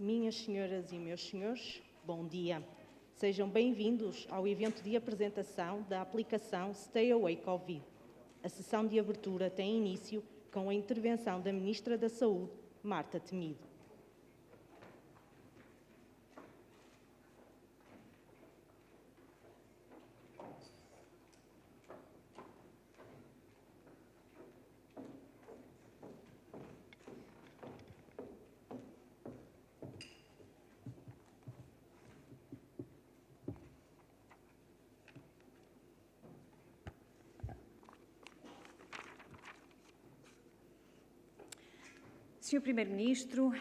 Minhas senhoras e meus senhores, bom dia. Sejam bem-vindos ao evento de apresentação da aplicação Stay Away Covid. A sessão de abertura tem início com a intervenção da Ministra da Saúde, Marta Temido. Sr. Primeiro-Ministro,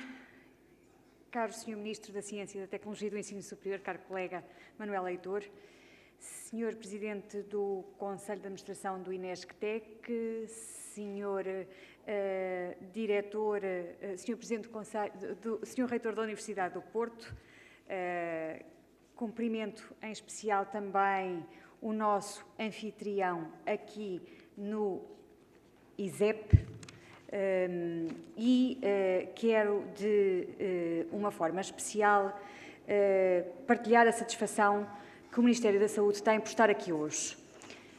caro Sr. Ministro da Ciência e da Tecnologia e do Ensino Superior, caro colega Manuel Heitor, Sr. Presidente do Conselho de Administração do INESC-TEC, Sr. Diretor, Sr. Presidente do Conselho, Sr. Reitor da Universidade do Porto, cumprimento em especial também o nosso anfitrião aqui no ISEP, quero, de uma forma especial, partilhar a satisfação que o Ministério da Saúde tem por estar aqui hoje.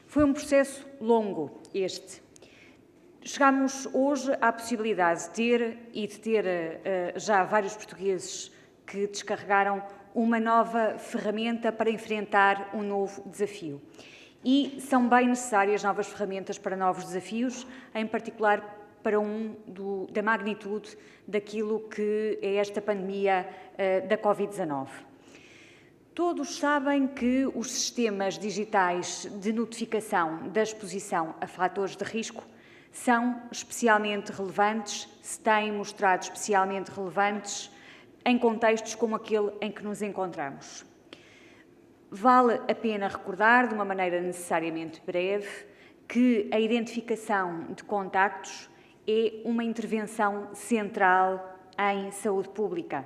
Foi um processo longo este. Chegámos hoje à possibilidade de ter já vários portugueses que descarregaram uma nova ferramenta para enfrentar um novo desafio. E são bem necessárias novas ferramentas para novos desafios, em particular para da magnitude daquilo que é esta pandemia da Covid-19. Todos sabem que os sistemas digitais de notificação da exposição a fatores de risco são especialmente relevantes, se têm mostrado especialmente relevantes em contextos como aquele em que nos encontramos. Vale a pena recordar, de uma maneira necessariamente breve, que a identificação de contactos é uma intervenção central em saúde pública,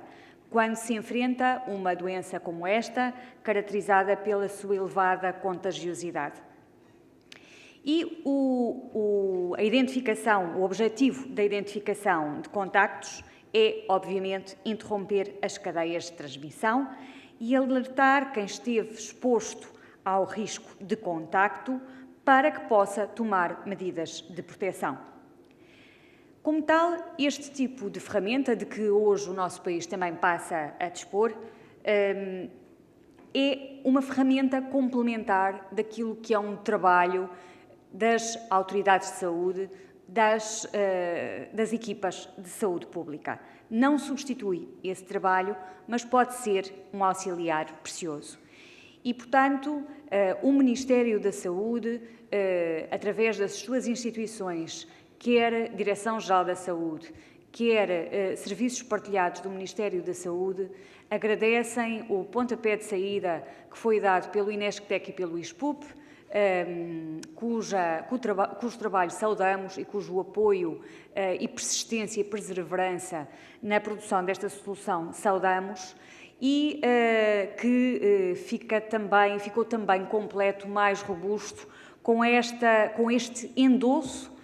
quando se enfrenta uma doença como esta, caracterizada pela sua elevada contagiosidade. E o objetivo da identificação de contactos é, obviamente, interromper as cadeias de transmissão e alertar quem esteve exposto ao risco de contacto para que possa tomar medidas de proteção. Como tal, este tipo de ferramenta, de que hoje o nosso país também passa a dispor, é uma ferramenta complementar daquilo que é um trabalho das autoridades de saúde, das equipas de saúde pública. Não substitui esse trabalho, mas pode ser um auxiliar precioso. E, portanto, o Ministério da Saúde, através das suas instituições, quer Direção-Geral da Saúde, quer serviços partilhados do Ministério da Saúde, agradecem o pontapé de saída que foi dado pelo INESC-TEC e pelo ISPUP, cujo trabalho saudamos e cujo apoio e persistência e perseverança na produção desta solução saudamos, e que ficou também completo, mais robusto, com este endosso.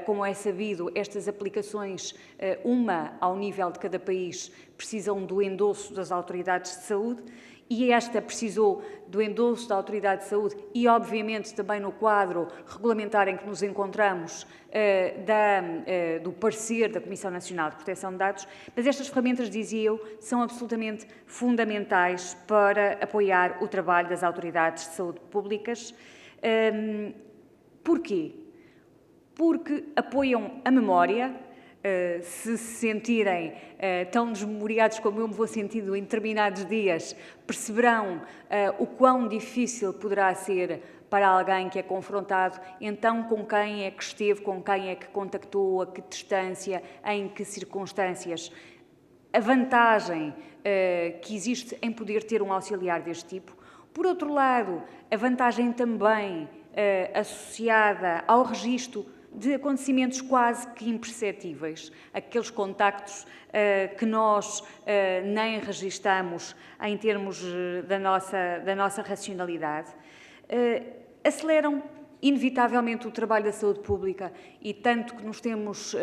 Como é sabido, estas aplicações, uma ao nível de cada país, precisam do endosso das autoridades de saúde, e esta precisou do endosso da Autoridade de Saúde e, obviamente, também no quadro regulamentar em que nos encontramos, do parecer da Comissão Nacional de Proteção de Dados, mas estas ferramentas, dizia eu, são absolutamente fundamentais para apoiar o trabalho das autoridades de saúde públicas. Porquê? Porque apoiam a memória, se sentirem tão desmemoriados como eu me vou sentindo em determinados dias, perceberão o quão difícil poderá ser para alguém que é confrontado, então com quem é que esteve, com quem é que contactou, a que distância, em que circunstâncias. A vantagem que existe em poder ter um auxiliar deste tipo. Por outro lado, a vantagem também associada ao registro de acontecimentos quase que imperceptíveis, aqueles contactos que nós nem registamos em termos da nossa racionalidade, aceleram inevitavelmente o trabalho da saúde pública, e tanto que nos temos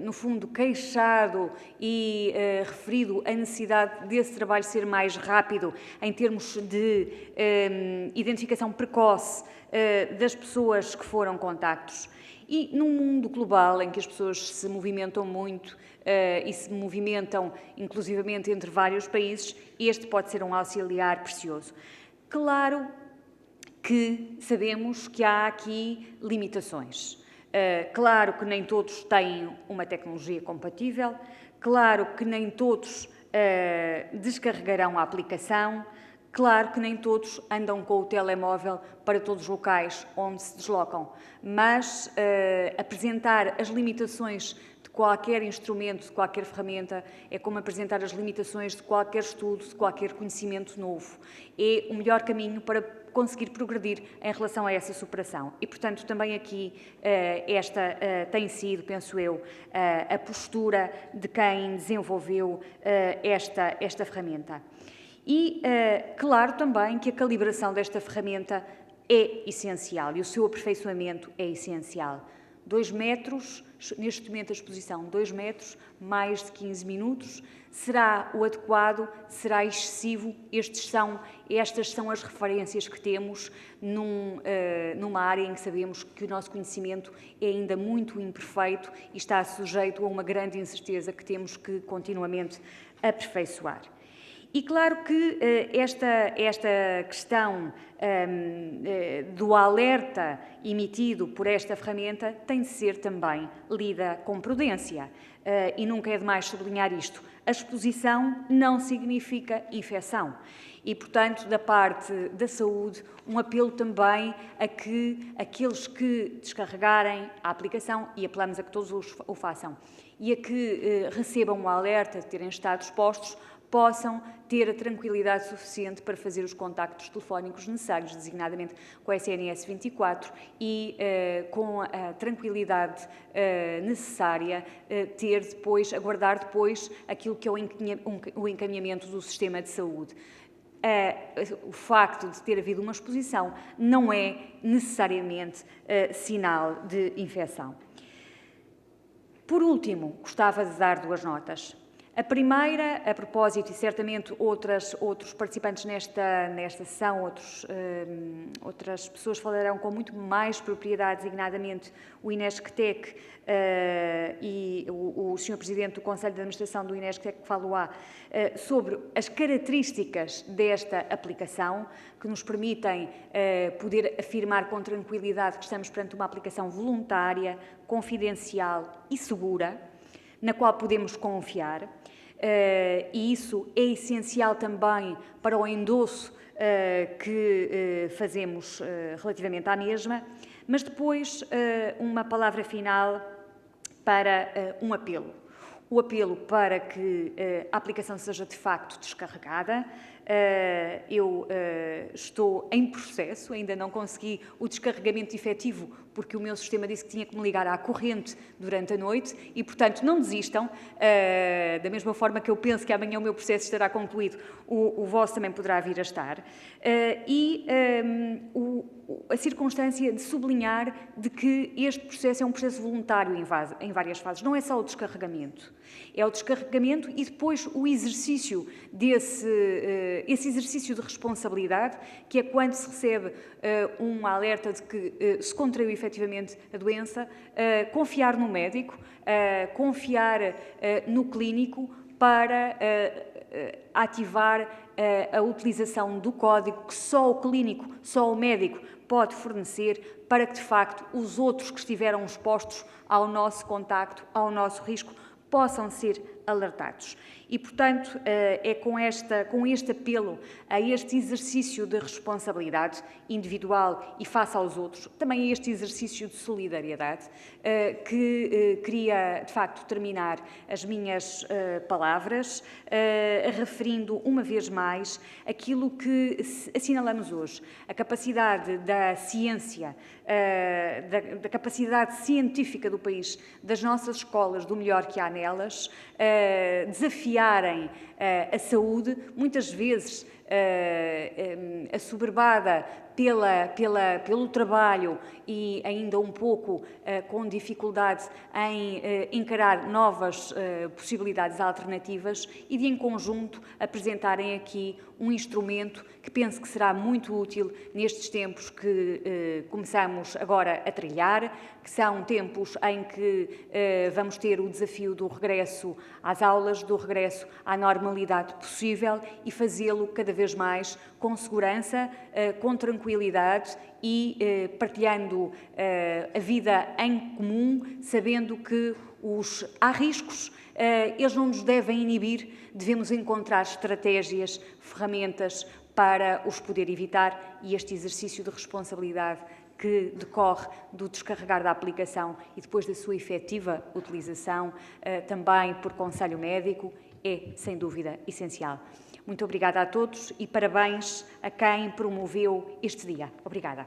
no fundo, queixado e referido a necessidade desse trabalho ser mais rápido em termos de identificação precoce das pessoas que foram contactos. E num mundo global em que as pessoas se movimentam muito e se movimentam inclusivamente entre vários países, este pode ser um auxiliar precioso. Claro que sabemos que há aqui limitações. Claro que nem todos têm uma tecnologia compatível, claro que nem todos descarregarão a aplicação, claro que nem todos andam com o telemóvel para todos os locais onde se deslocam, mas apresentar as limitações de qualquer instrumento, de qualquer ferramenta, é como apresentar as limitações de qualquer estudo, de qualquer conhecimento novo. É o melhor caminho para conseguir progredir em relação a essa superação. E, portanto, também aqui esta tem sido, penso eu, a postura de quem desenvolveu esta ferramenta. E, claro, também que a calibração desta ferramenta é essencial e o seu aperfeiçoamento é essencial. 2 metros, neste momento a exposição, 2 metros, mais de 15 minutos, será o adequado, será excessivo? Estas são as referências que temos numa área em que sabemos que o nosso conhecimento é ainda muito imperfeito e está sujeito a uma grande incerteza que temos que continuamente aperfeiçoar. E claro que esta questão do alerta emitido por esta ferramenta tem de ser também lida com prudência. E nunca é demais sublinhar isto. A exposição não significa infecção. E, portanto, da parte da saúde, um apelo também a que aqueles que descarregarem a aplicação, e apelamos a que todos o façam, e a que recebam o alerta de terem estado expostos, possam ter a tranquilidade suficiente para fazer os contactos telefónicos necessários, designadamente com a SNS 24 e com a tranquilidade necessária aguardar depois aquilo que é o encaminhamento do sistema de saúde. O facto de ter havido uma exposição não é necessariamente sinal de infecção. Por último, gostava de dar 2 notas. A primeira, a propósito, e certamente outros participantes nesta sessão, outras pessoas falarão com muito mais propriedade, designadamente o INESC-TEC e o Sr. Presidente do Conselho de Administração do INESC-TEC falou sobre as características desta aplicação, que nos permitem poder afirmar com tranquilidade que estamos perante uma aplicação voluntária, confidencial e segura, na qual podemos confiar, e isso é essencial também para o endosso que fazemos relativamente à mesma, mas depois uma palavra final para um apelo. O apelo para que a aplicação seja de facto descarregada. Eu estou em processo, ainda não consegui o descarregamento efetivo, porque o meu sistema disse que tinha que me ligar à corrente durante a noite e, portanto, não desistam. Da mesma forma que eu penso que amanhã o meu processo estará concluído, o vosso também poderá vir a estar. A circunstância de sublinhar de que este processo é um processo voluntário em várias fases. Não é só o descarregamento. É o descarregamento e depois o exercício esse exercício de responsabilidade, que é quando se recebe um alerta de que se contraiu efetivamente a doença, confiar no médico, confiar no clínico para ativar a utilização do código que só o clínico, só o médico pode fornecer para que, de facto, os outros que estiveram expostos ao nosso contacto, ao nosso risco, possam ser alertados. E, portanto, é com este apelo a este exercício de responsabilidade individual e face aos outros, também a este exercício de solidariedade, que queria, de facto, terminar as minhas palavras, referindo uma vez mais aquilo que assinalamos hoje, a capacidade da ciência, da capacidade científica do país, das nossas escolas, do melhor que há nelas, desafiarem a saúde, muitas vezes assoberbada pelo trabalho e ainda um pouco com dificuldade em encarar novas possibilidades alternativas e de, em conjunto, apresentarem aqui um instrumento que penso que será muito útil nestes tempos que começamos agora a trilhar, que são tempos em que vamos ter o desafio do regresso às aulas, do regresso à normalidade possível e fazê-lo cada vez mais com segurança, com tranquilidade e partilhando a vida em comum, sabendo que há riscos, eles não nos devem inibir, devemos encontrar estratégias, ferramentas para os poder evitar e este exercício de responsabilidade que decorre do descarregar da aplicação e depois da sua efetiva utilização, também por conselho médico, é, sem dúvida, essencial. Muito obrigada a todos e parabéns a quem promoveu este dia. Obrigada.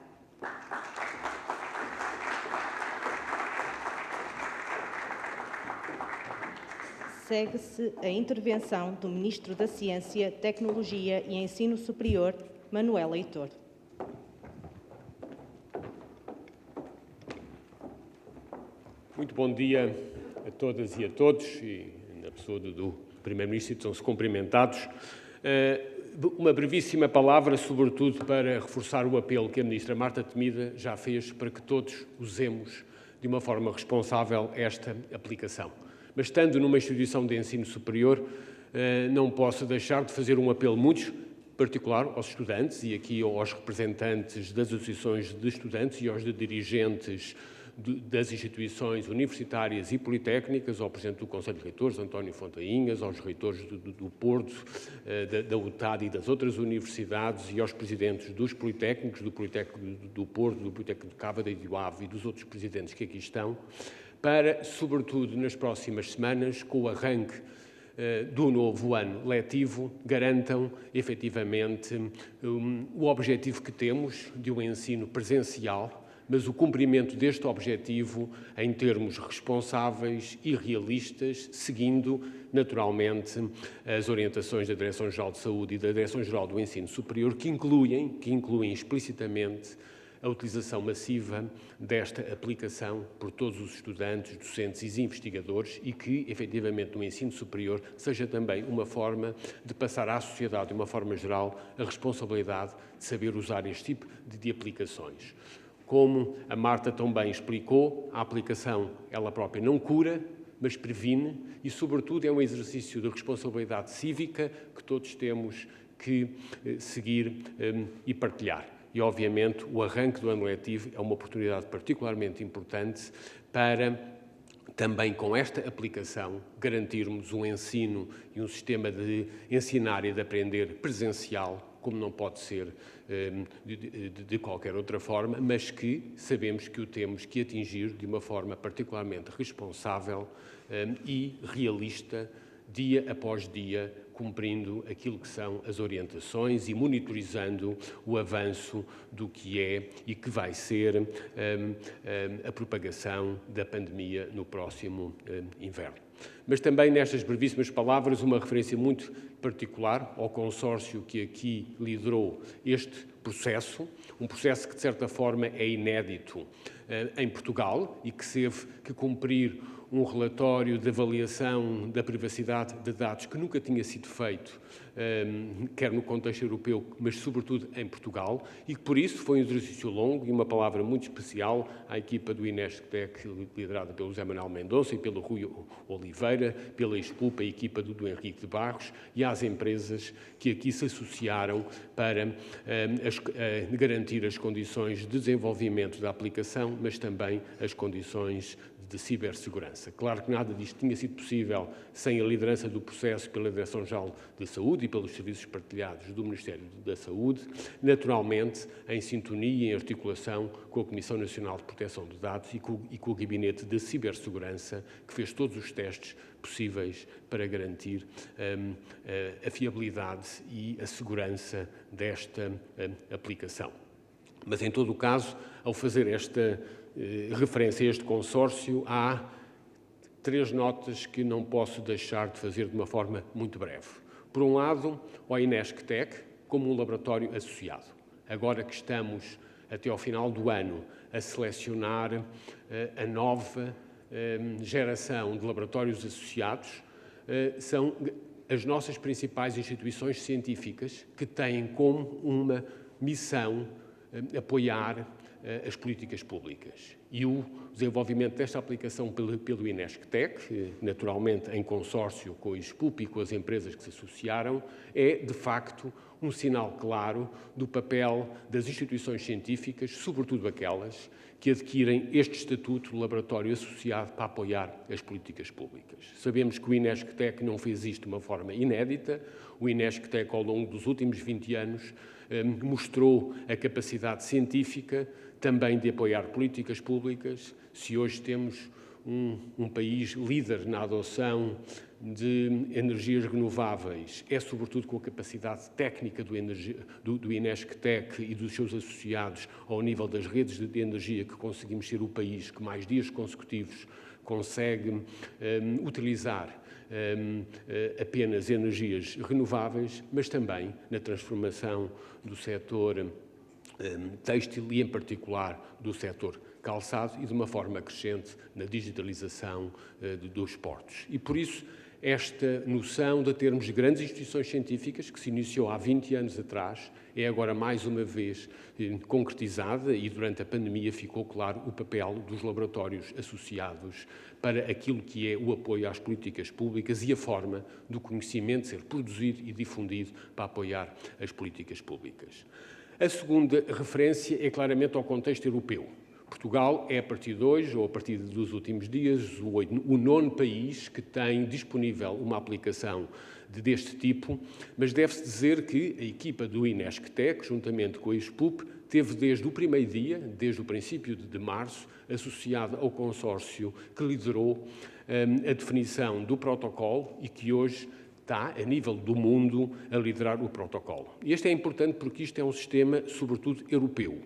Segue-se a intervenção do Ministro da Ciência, Tecnologia e Ensino Superior, Manuel Heitor. Muito bom dia a todas e a todos, e na pessoa do Primeiro-Ministro estão-se cumprimentados. Uma brevíssima palavra, sobretudo para reforçar o apelo que a Ministra Marta Temida já fez para que todos usemos de uma forma responsável esta aplicação. Mas, estando numa instituição de ensino superior, não posso deixar de fazer um apelo muito particular aos estudantes e aqui aos representantes das associações de estudantes e aos dirigentes das instituições universitárias e politécnicas, ao Presidente do Conselho de Reitores, António Fontainhas, aos reitores do Porto, da UTAD e das outras universidades e aos presidentes dos politécnicos, do Politécnico do Porto, do Politécnico de Cávada e do Ave e dos outros presidentes que aqui estão, para, sobretudo nas próximas semanas, com o arranque do novo ano letivo, garantam efetivamente o objetivo que temos de um ensino presencial, mas o cumprimento deste objetivo em termos responsáveis e realistas, seguindo, naturalmente, as orientações da Direção-Geral de Saúde e da Direção-Geral do Ensino Superior, que incluem explicitamente a utilização massiva desta aplicação por todos os estudantes, docentes e investigadores e que, efetivamente, no ensino superior seja também uma forma de passar à sociedade, de uma forma geral, a responsabilidade de saber usar este tipo de aplicações. Como a Marta também explicou, a aplicação, ela própria, não cura, mas previne e, sobretudo, é um exercício de responsabilidade cívica que todos temos que seguir e partilhar. E, obviamente, o arranque do ano letivo é uma oportunidade particularmente importante para, também com esta aplicação, garantirmos um ensino e um sistema de ensinar e de aprender presencial, como não pode ser de qualquer outra forma, mas que sabemos que o temos que atingir de uma forma particularmente responsável e realista, dia após dia, cumprindo aquilo que são as orientações e monitorizando o avanço do que é e que vai ser a propagação da pandemia no próximo inverno. Mas também nestas brevíssimas palavras uma referência muito particular ao consórcio que aqui liderou este processo, um processo que de certa forma é inédito em Portugal e que teve que cumprir um relatório de avaliação da privacidade de dados que nunca tinha sido feito, quer no contexto europeu, mas sobretudo em Portugal, e que por isso foi um exercício longo e uma palavra muito especial à equipa do INESC-TEC, liderada pelo José Manuel Mendonça e pelo Rui Oliveira, pela Expulpa, a equipa do Henrique de Barros, e às empresas que aqui se associaram para garantir as condições de desenvolvimento da aplicação, mas também as condições de cibersegurança. Claro que nada disto tinha sido possível sem a liderança do processo pela Direção-Geral de Saúde e pelos serviços partilhados do Ministério da Saúde, naturalmente em sintonia e em articulação com a Comissão Nacional de Proteção de Dados e com o Gabinete de Cibersegurança, que fez todos os testes possíveis para garantir a fiabilidade e a segurança desta aplicação. Mas, em todo o caso, ao fazer esta referência a este consórcio, há 3 notas que não posso deixar de fazer de uma forma muito breve. Por um lado, ao INESC-TEC, como um laboratório associado. Agora que estamos, até ao final do ano, a selecionar a nova geração de laboratórios associados, são as nossas principais instituições científicas que têm como uma missão apoiar as políticas públicas. E o desenvolvimento desta aplicação pelo INESC-TEC, naturalmente em consórcio com o ISPUP e com as empresas que se associaram, é, de facto, um sinal claro do papel das instituições científicas, sobretudo aquelas que adquirem este estatuto de laboratório associado para apoiar as políticas públicas. Sabemos que o INESC-TEC não fez isto de uma forma inédita. O INESC-TEC, ao longo dos últimos 20 anos, mostrou a capacidade científica também de apoiar políticas públicas. Se hoje temos um país líder na adoção de energias renováveis, é sobretudo com a capacidade técnica do INESC-TEC e dos seus associados ao nível das redes de energia que conseguimos ser o país que mais dias consecutivos consegue utilizar apenas energias renováveis, mas também na transformação do setor têxtil e, em particular, do setor calçado e, de uma forma crescente, na digitalização dos portos. E, por isso, esta noção de termos grandes instituições científicas, que se iniciou há 20 anos atrás, é agora mais uma vez concretizada e durante a pandemia ficou claro o papel dos laboratórios associados para aquilo que é o apoio às políticas públicas e a forma do conhecimento ser produzido e difundido para apoiar as políticas públicas. A segunda referência é claramente ao contexto europeu. Portugal é, a partir de hoje, ou a partir dos últimos dias, o 9º país que tem disponível uma aplicação deste tipo, mas deve-se dizer que a equipa do INESC-TEC, juntamente com a ISPUP, teve desde o primeiro dia, desde o princípio de março, associada ao consórcio que liderou a definição do protocolo e que hoje está, a nível do mundo, a liderar o protocolo. E este é importante porque isto é um sistema, sobretudo, europeu.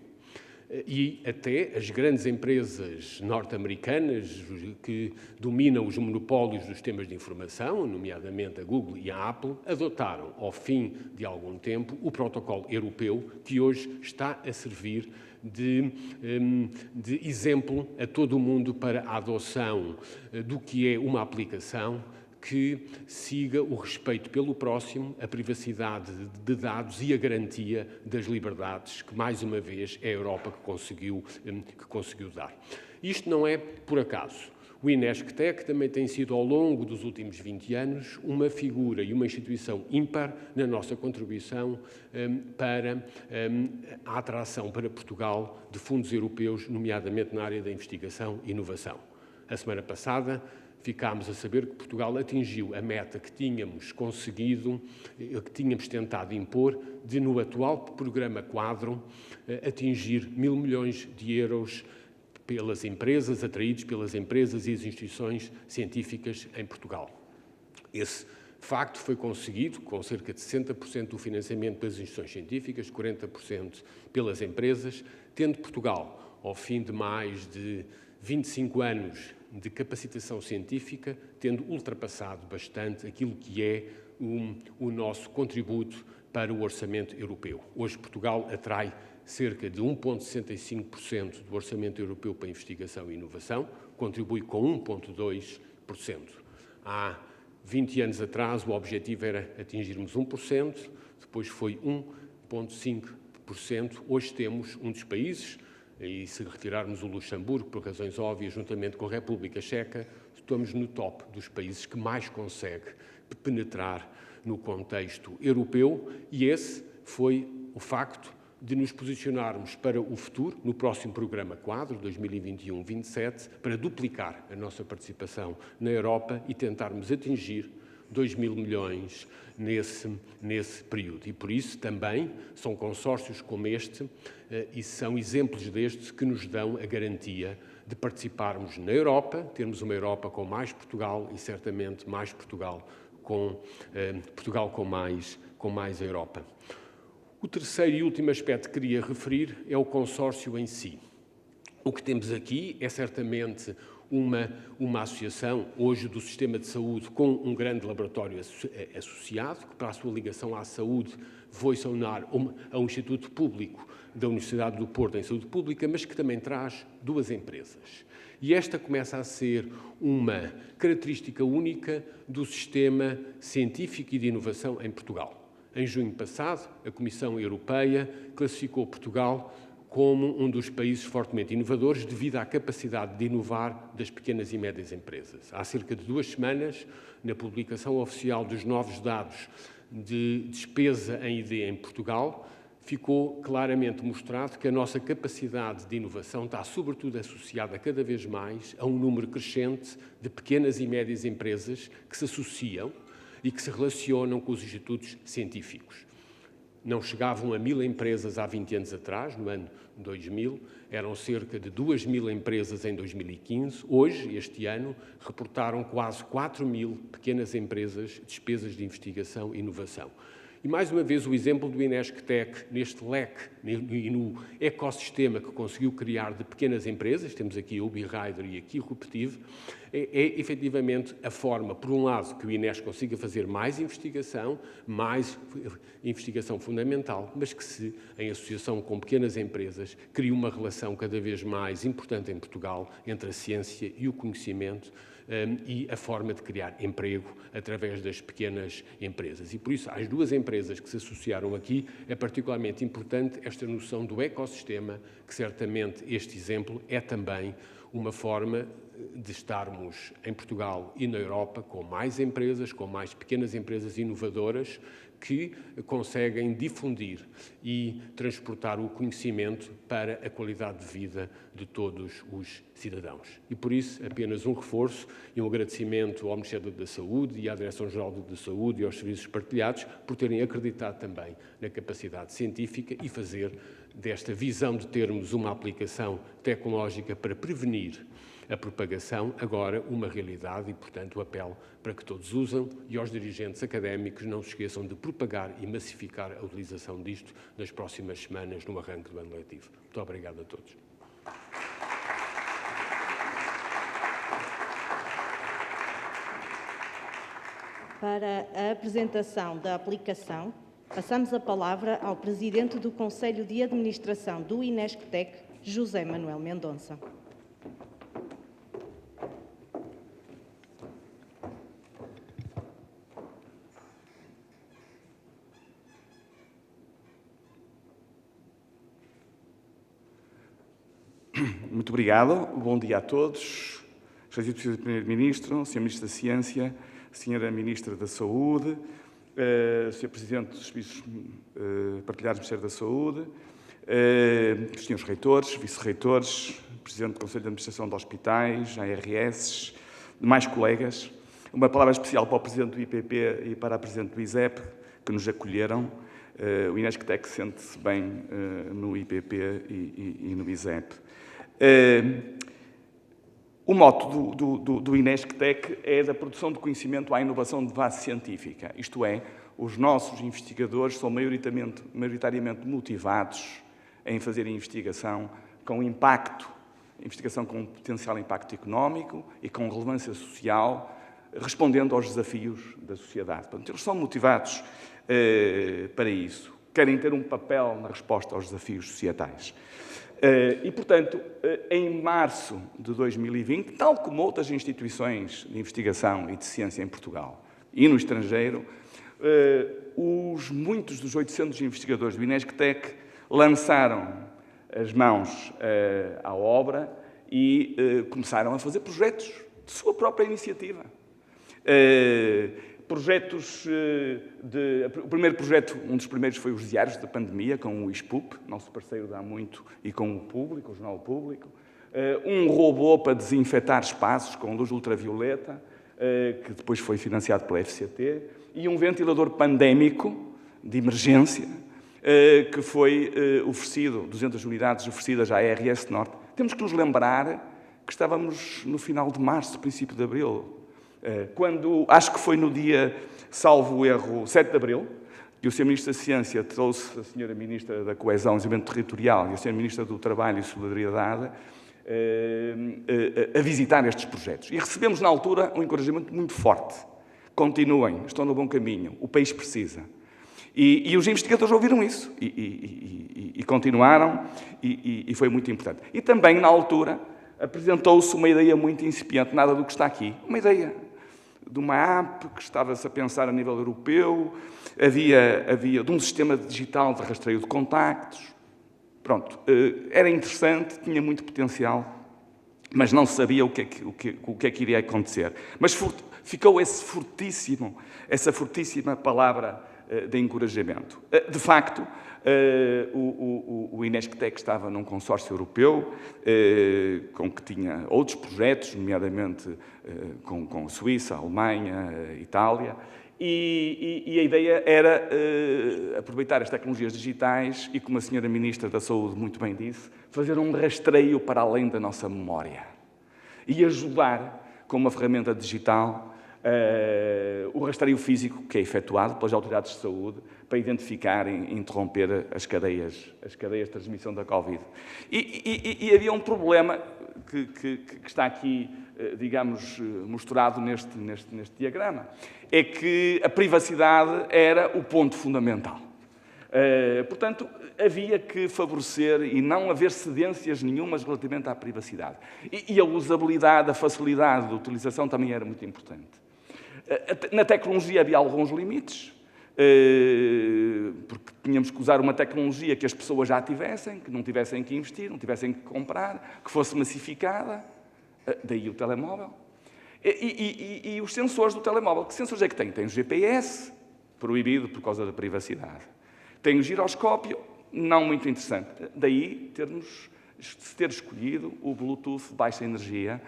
E até as grandes empresas norte-americanas que dominam os monopólios dos sistemas de informação, nomeadamente a Google e a Apple, adotaram, ao fim de algum tempo, o protocolo europeu, que hoje está a servir de exemplo a todo o mundo para a adoção do que é uma aplicação que siga o respeito pelo próximo, a privacidade de dados e a garantia das liberdades, que, mais uma vez, é a Europa que conseguiu dar. Isto não é por acaso. O INESC-TEC também tem sido, ao longo dos últimos 20 anos, uma figura e uma instituição ímpar na nossa contribuição para a atração para Portugal de fundos europeus, nomeadamente na área da investigação e inovação. A semana passada, ficámos a saber que Portugal atingiu a meta que tínhamos conseguido, que tínhamos tentado impor, de, no atual programa quadro, atingir 1.000 milhões de euros pelas empresas, atraídos pelas empresas e as instituições científicas em Portugal. Esse facto foi conseguido com cerca de 60% do financiamento pelas instituições científicas, 40% pelas empresas, tendo Portugal, ao fim de mais de 25 anos de capacitação científica, tendo ultrapassado bastante aquilo que é o nosso contributo para o orçamento europeu. Hoje Portugal atrai cerca de 1,65% do orçamento europeu para investigação e inovação, contribui com 1,2%. Há 20 anos atrás o objetivo era atingirmos 1%, depois foi 1,5%, hoje temos um dos países, e se retirarmos o Luxemburgo, por razões óbvias, juntamente com a República Checa, estamos no top dos países que mais consegue penetrar no contexto europeu e esse foi o facto de nos posicionarmos para o futuro, no próximo programa quadro, 2021-27, para duplicar a nossa participação na Europa e tentarmos atingir 2.000 milhões nesse período. E, por isso, também são consórcios como este e são exemplos destes que nos dão a garantia de participarmos na Europa, termos uma Europa com mais Portugal e, certamente, mais Portugal com mais a Europa. O terceiro e último aspecto que queria referir é o consórcio em si. O que temos aqui é certamente uma associação, hoje, do sistema de saúde com um grande laboratório associado, que para a sua ligação à saúde foi-se unar a um Instituto Público da Universidade do Porto em Saúde Pública, mas que também traz duas empresas. E esta começa a ser uma característica única do sistema científico e de inovação em Portugal. Em junho passado, a Comissão Europeia classificou Portugal como um dos países fortemente inovadores devido à capacidade de inovar das pequenas e médias empresas. Há cerca de 2 semanas, na publicação oficial dos novos dados de despesa em ID em Portugal, ficou claramente mostrado que a nossa capacidade de inovação está, sobretudo, associada cada vez mais a um número crescente de pequenas e médias empresas que se associam e que se relacionam com os institutos científicos. Não chegavam a 1000 empresas há 20 anos atrás, no ano 2000, eram cerca de 2000 empresas em 2015. Hoje, este ano, reportaram quase 4000 pequenas empresas, despesas de investigação e inovação. E, mais uma vez, o exemplo do INESC-TEC neste leque e no ecossistema que conseguiu criar de pequenas empresas, temos aqui a UbiRider e aqui o Repetivo, é efetivamente a forma, por um lado, que o INESC consiga fazer mais investigação fundamental, mas que se, em associação com pequenas empresas, crie uma relação cada vez mais importante em Portugal entre a ciência e o conhecimento, e a forma de criar emprego através das pequenas empresas. E, por isso, às duas empresas que se associaram aqui, é particularmente importante esta noção do ecossistema, que certamente este exemplo é também uma forma de estarmos em Portugal e na Europa com mais empresas, com mais pequenas empresas inovadoras, que conseguem difundir e transportar o conhecimento para a qualidade de vida de todos os cidadãos. E, por isso, apenas um reforço e um agradecimento ao Ministério da Saúde e à Direção-Geral da Saúde e aos serviços partilhados por terem acreditado também na capacidade científica e fazer desta visão de termos uma aplicação tecnológica para prevenir a propagação, agora uma realidade e, portanto, o apelo para que todos usem e aos dirigentes académicos não se esqueçam de propagar e massificar a utilização disto nas próximas semanas no arranque do ano letivo. Muito obrigado a todos. Para a apresentação da aplicação, passamos a palavra ao Presidente do Conselho de Administração do INESC-TEC, José Manuel Mendonça. Muito obrigado. Bom dia a todos. Excelentíssimo Primeiro-Ministro, Sr. Ministro da Ciência, Sra. Ministra da Saúde, Sr. Presidente dos Serviços Partilhados do Ministério da Saúde, Srs. Reitores, Vice-Reitores, Presidente do Conselho de Administração de Hospitais, ARS, demais colegas. Uma palavra especial para o Presidente do IPP e para a Presidente do ISEP, que nos acolheram. O INESC-TEC sente-se bem no IPP e no ISEP. O mote do INESC-TEC é da produção de conhecimento à inovação de base científica. Isto é, os nossos investigadores são maioritariamente motivados em fazer investigação com impacto, investigação com potencial impacto económico e com relevância social, respondendo aos desafios da sociedade. Portanto, eles são motivados para isso. Querem ter um papel na resposta aos desafios societais. E, portanto, em março de 2020, tal como outras instituições de investigação e de ciência em Portugal e no estrangeiro, muitos dos 800 investigadores do INESC-TEC lançaram as mãos à obra e começaram a fazer projetos de sua própria iniciativa. Projetos o primeiro projeto, um dos primeiros foi os Diários da Pandemia, com o ISPUP, nosso parceiro de há muito, e com o Público, o Jornal Público. Um robô para desinfetar espaços com luz ultravioleta, que depois foi financiado pela FCT, e um ventilador pandémico de emergência, que foi oferecido, 200 unidades oferecidas à ARS Norte. Temos que nos lembrar que estávamos no final de março, princípio de abril, quando, acho que foi no dia, salvo erro, 7 de abril, que o Sr. Ministro da Ciência trouxe a Sra. Ministra da Coesão e Desenvolvimento Territorial e a Sra. Ministra do Trabalho e Solidariedade a visitar estes projetos. E recebemos, na altura, um encorajamento muito forte. Continuem, estão no bom caminho, o país precisa. E os investigadores ouviram isso e continuaram, e foi muito importante. E também, na altura, apresentou-se uma ideia muito incipiente, nada do que está aqui. Uma ideia de uma app que estava-se a pensar a nível europeu, havia de um sistema digital de rastreio de contactos. Pronto, era interessante, tinha muito potencial, mas não se sabia o que é que iria acontecer. Mas ficou essa fortíssima palavra de encorajamento. De facto, o INESC-TEC estava num consórcio europeu, com que tinha outros projetos, nomeadamente com a Suíça, a Alemanha, a Itália, e a ideia era aproveitar as tecnologias digitais e, como a senhora Ministra da Saúde muito bem disse, fazer um rastreio para além da nossa memória e ajudar, com uma ferramenta digital, o rastreio físico que é efetuado pelas autoridades de saúde para identificar e interromper as cadeias de transmissão da Covid. E havia um problema que está aqui, digamos, mostrado neste diagrama, é que a privacidade era o ponto fundamental. Portanto, havia que favorecer e não haver cedências nenhumas relativamente à privacidade. E a usabilidade, a facilidade de utilização também era muito importante. Na tecnologia havia alguns limites, porque tínhamos que usar uma tecnologia que as pessoas já tivessem, que não tivessem que investir, não tivessem que comprar, que fosse massificada, daí o telemóvel. E os sensores do telemóvel, que sensores é que tem? Tem o GPS, proibido por causa da privacidade. Tem o giroscópio, não muito interessante. Daí ter escolhido o Bluetooth de baixa energia,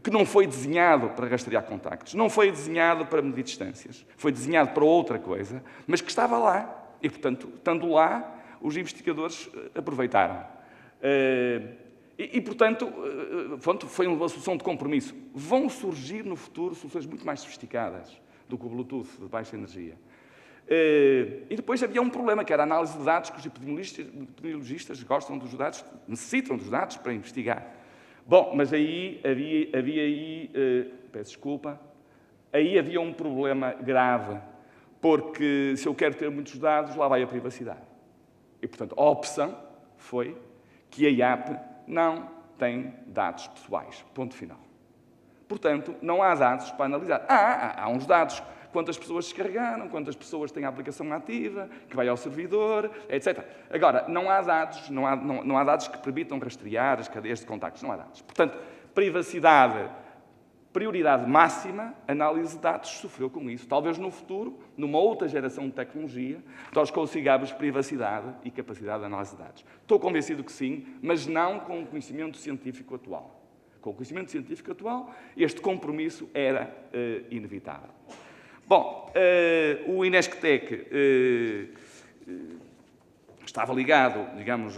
que não foi desenhado para rastrear contactos, não foi desenhado para medir distâncias, foi desenhado para outra coisa, mas que estava lá. E, portanto, estando lá, os investigadores aproveitaram. Portanto, foi uma solução de compromisso. Vão surgir no futuro soluções muito mais sofisticadas do que o Bluetooth de baixa energia. E depois havia um problema, que era a análise de dados, que os epidemiologistas gostam dos dados, necessitam dos dados para investigar. Bom, mas aí peço desculpa, aí havia um problema grave, porque se eu quero ter muitos dados, lá vai a privacidade. E, portanto, a opção foi que a IAP não tem dados pessoais. Ponto final. Portanto, não há dados para analisar. Há uns dados, quantas pessoas descarregaram, quantas pessoas têm a aplicação ativa, que vai ao servidor, etc. Agora, não há dados que permitam rastrear as cadeias de contactos, não há dados. Portanto, privacidade, prioridade máxima, análise de dados sofreu com isso. Talvez no futuro, numa outra geração de tecnologia, nós consigamos privacidade e capacidade de análise de dados. Estou convencido que sim, mas não com o conhecimento científico atual. Com o conhecimento científico atual, este compromisso era inevitável. Bom, o INESC-TEC estava ligado, digamos,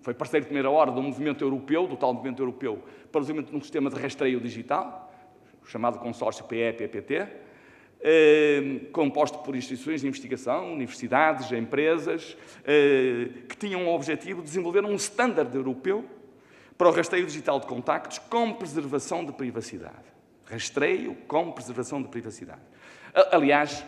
foi parceiro de primeira hora do movimento europeu, do tal movimento europeu, para o desenvolvimento de um sistema de rastreio digital, chamado consórcio PE-PPT, composto por instituições de investigação, universidades, empresas, que tinham o objetivo de desenvolver um standard europeu para o rastreio digital de contactos com preservação de privacidade. Rastreio com preservação de privacidade. Aliás,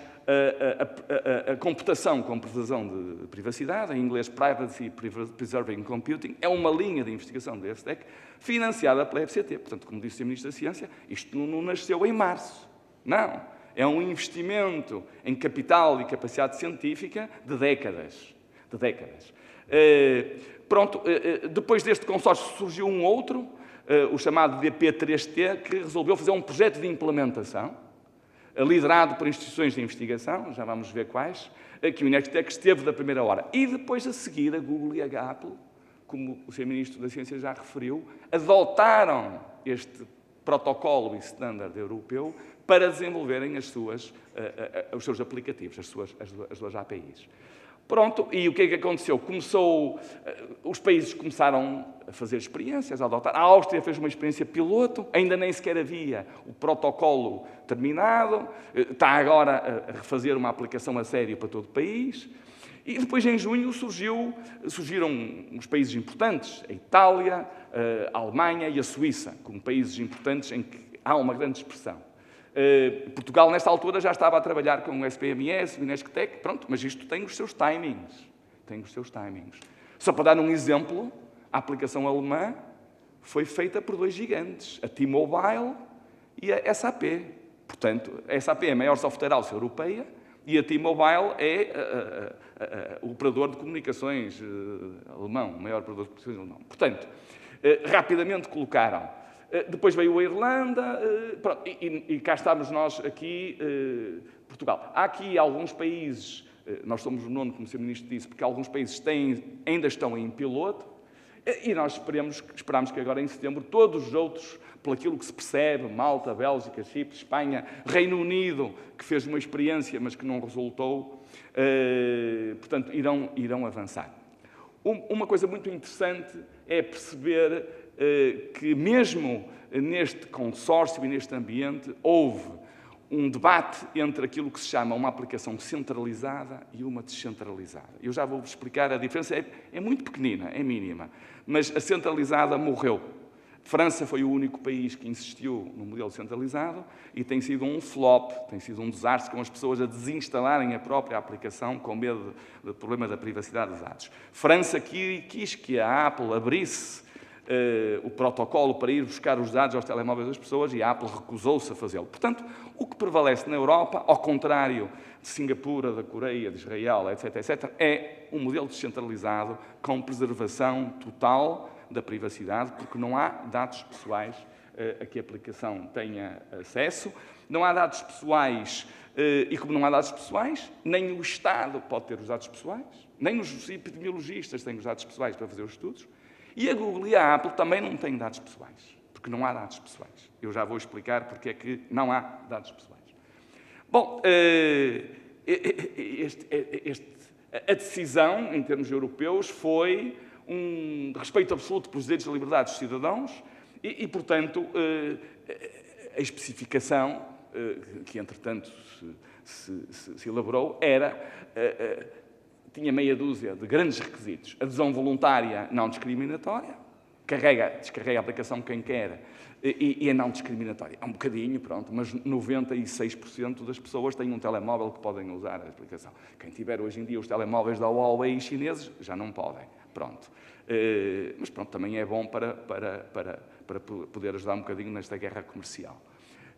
a computação com preservação de privacidade, em inglês Privacy Preserving Computing, é uma linha de investigação da EFSTEC financiada pela FCT. Portanto, como disse o Ministro da Ciência, isto não nasceu em março. Não. É um investimento em capital e capacidade científica de décadas. Depois deste consórcio surgiu um outro, o chamado DP3T, que resolveu fazer um projeto de implementação, liderado por instituições de investigação, já vamos ver quais, que o INESC-TEC esteve da primeira hora. E depois, a seguir, a Google e a Apple, como o Sr. Ministro da Ciência já referiu, adotaram este protocolo e standard europeu para desenvolverem os seus aplicativos, as suas APIs. Pronto, e o que é que aconteceu? Os países começaram a fazer experiências, a adotar. A Áustria fez uma experiência piloto, ainda nem sequer havia o protocolo terminado, está agora a refazer uma aplicação a sério para todo o país. E depois, em junho, surgiram uns países importantes, a Itália, a Alemanha e a Suíça, como países importantes em que há uma grande expressão. Portugal, nesta altura, já estava a trabalhar com o SPMS, o INESC-TEC, pronto, mas isto tem os seus timings. Só para dar um exemplo, a aplicação alemã foi feita por dois gigantes, a T-Mobile e a SAP. Portanto, a SAP é a maior software house europeia e a T-Mobile é o operador de comunicações alemão, o maior operador de comunicações alemão. Portanto, rapidamente colocaram. Depois veio a Irlanda, pronto, e cá estamos nós aqui, Portugal. Há aqui alguns países, nós somos o nono, como o Sr. Ministro disse, porque alguns países ainda estão em piloto, e nós esperamos que agora em setembro todos os outros, por aquilo que se percebe, Malta, Bélgica, Chipre, Espanha, Reino Unido, que fez uma experiência, mas que não resultou, portanto, irão avançar. Uma coisa muito interessante é perceber que mesmo neste consórcio e neste ambiente houve um debate entre aquilo que se chama uma aplicação centralizada e uma descentralizada. Eu já vou-vos explicar, a diferença é muito pequenina, é mínima, mas a centralizada morreu. França foi o único país que insistiu no modelo centralizado e tem sido um flop, tem sido um desastre, com as pessoas a desinstalarem a própria aplicação com medo do problema da privacidade dos dados. França quis que a Apple abrisse o protocolo para ir buscar os dados aos telemóveis das pessoas e a Apple recusou-se a fazê-lo. Portanto, o que prevalece na Europa, ao contrário de Singapura, da Coreia, de Israel, etc., é um modelo descentralizado com preservação total da privacidade, porque não há dados pessoais a que a aplicação tenha acesso, não há dados pessoais, e como não há dados pessoais, nem o Estado pode ter os dados pessoais, nem os epidemiologistas têm os dados pessoais para fazer os estudos, e a Google e a Apple também não têm dados pessoais, porque não há dados pessoais. Eu já vou explicar porque é que não há dados pessoais. Bom, a decisão, em termos europeus, foi um respeito absoluto pelos direitos e liberdades dos cidadãos e portanto, a especificação que, entretanto, se elaborou tinha meia dúzia de grandes requisitos. Adesão voluntária não discriminatória, descarrega a aplicação quem quer e é não discriminatória. É um bocadinho, pronto, mas 96% das pessoas têm um telemóvel que podem usar a aplicação. Quem tiver hoje em dia os telemóveis da Huawei chineses já não podem. Pronto. Mas pronto, também é bom para poder ajudar um bocadinho nesta guerra comercial.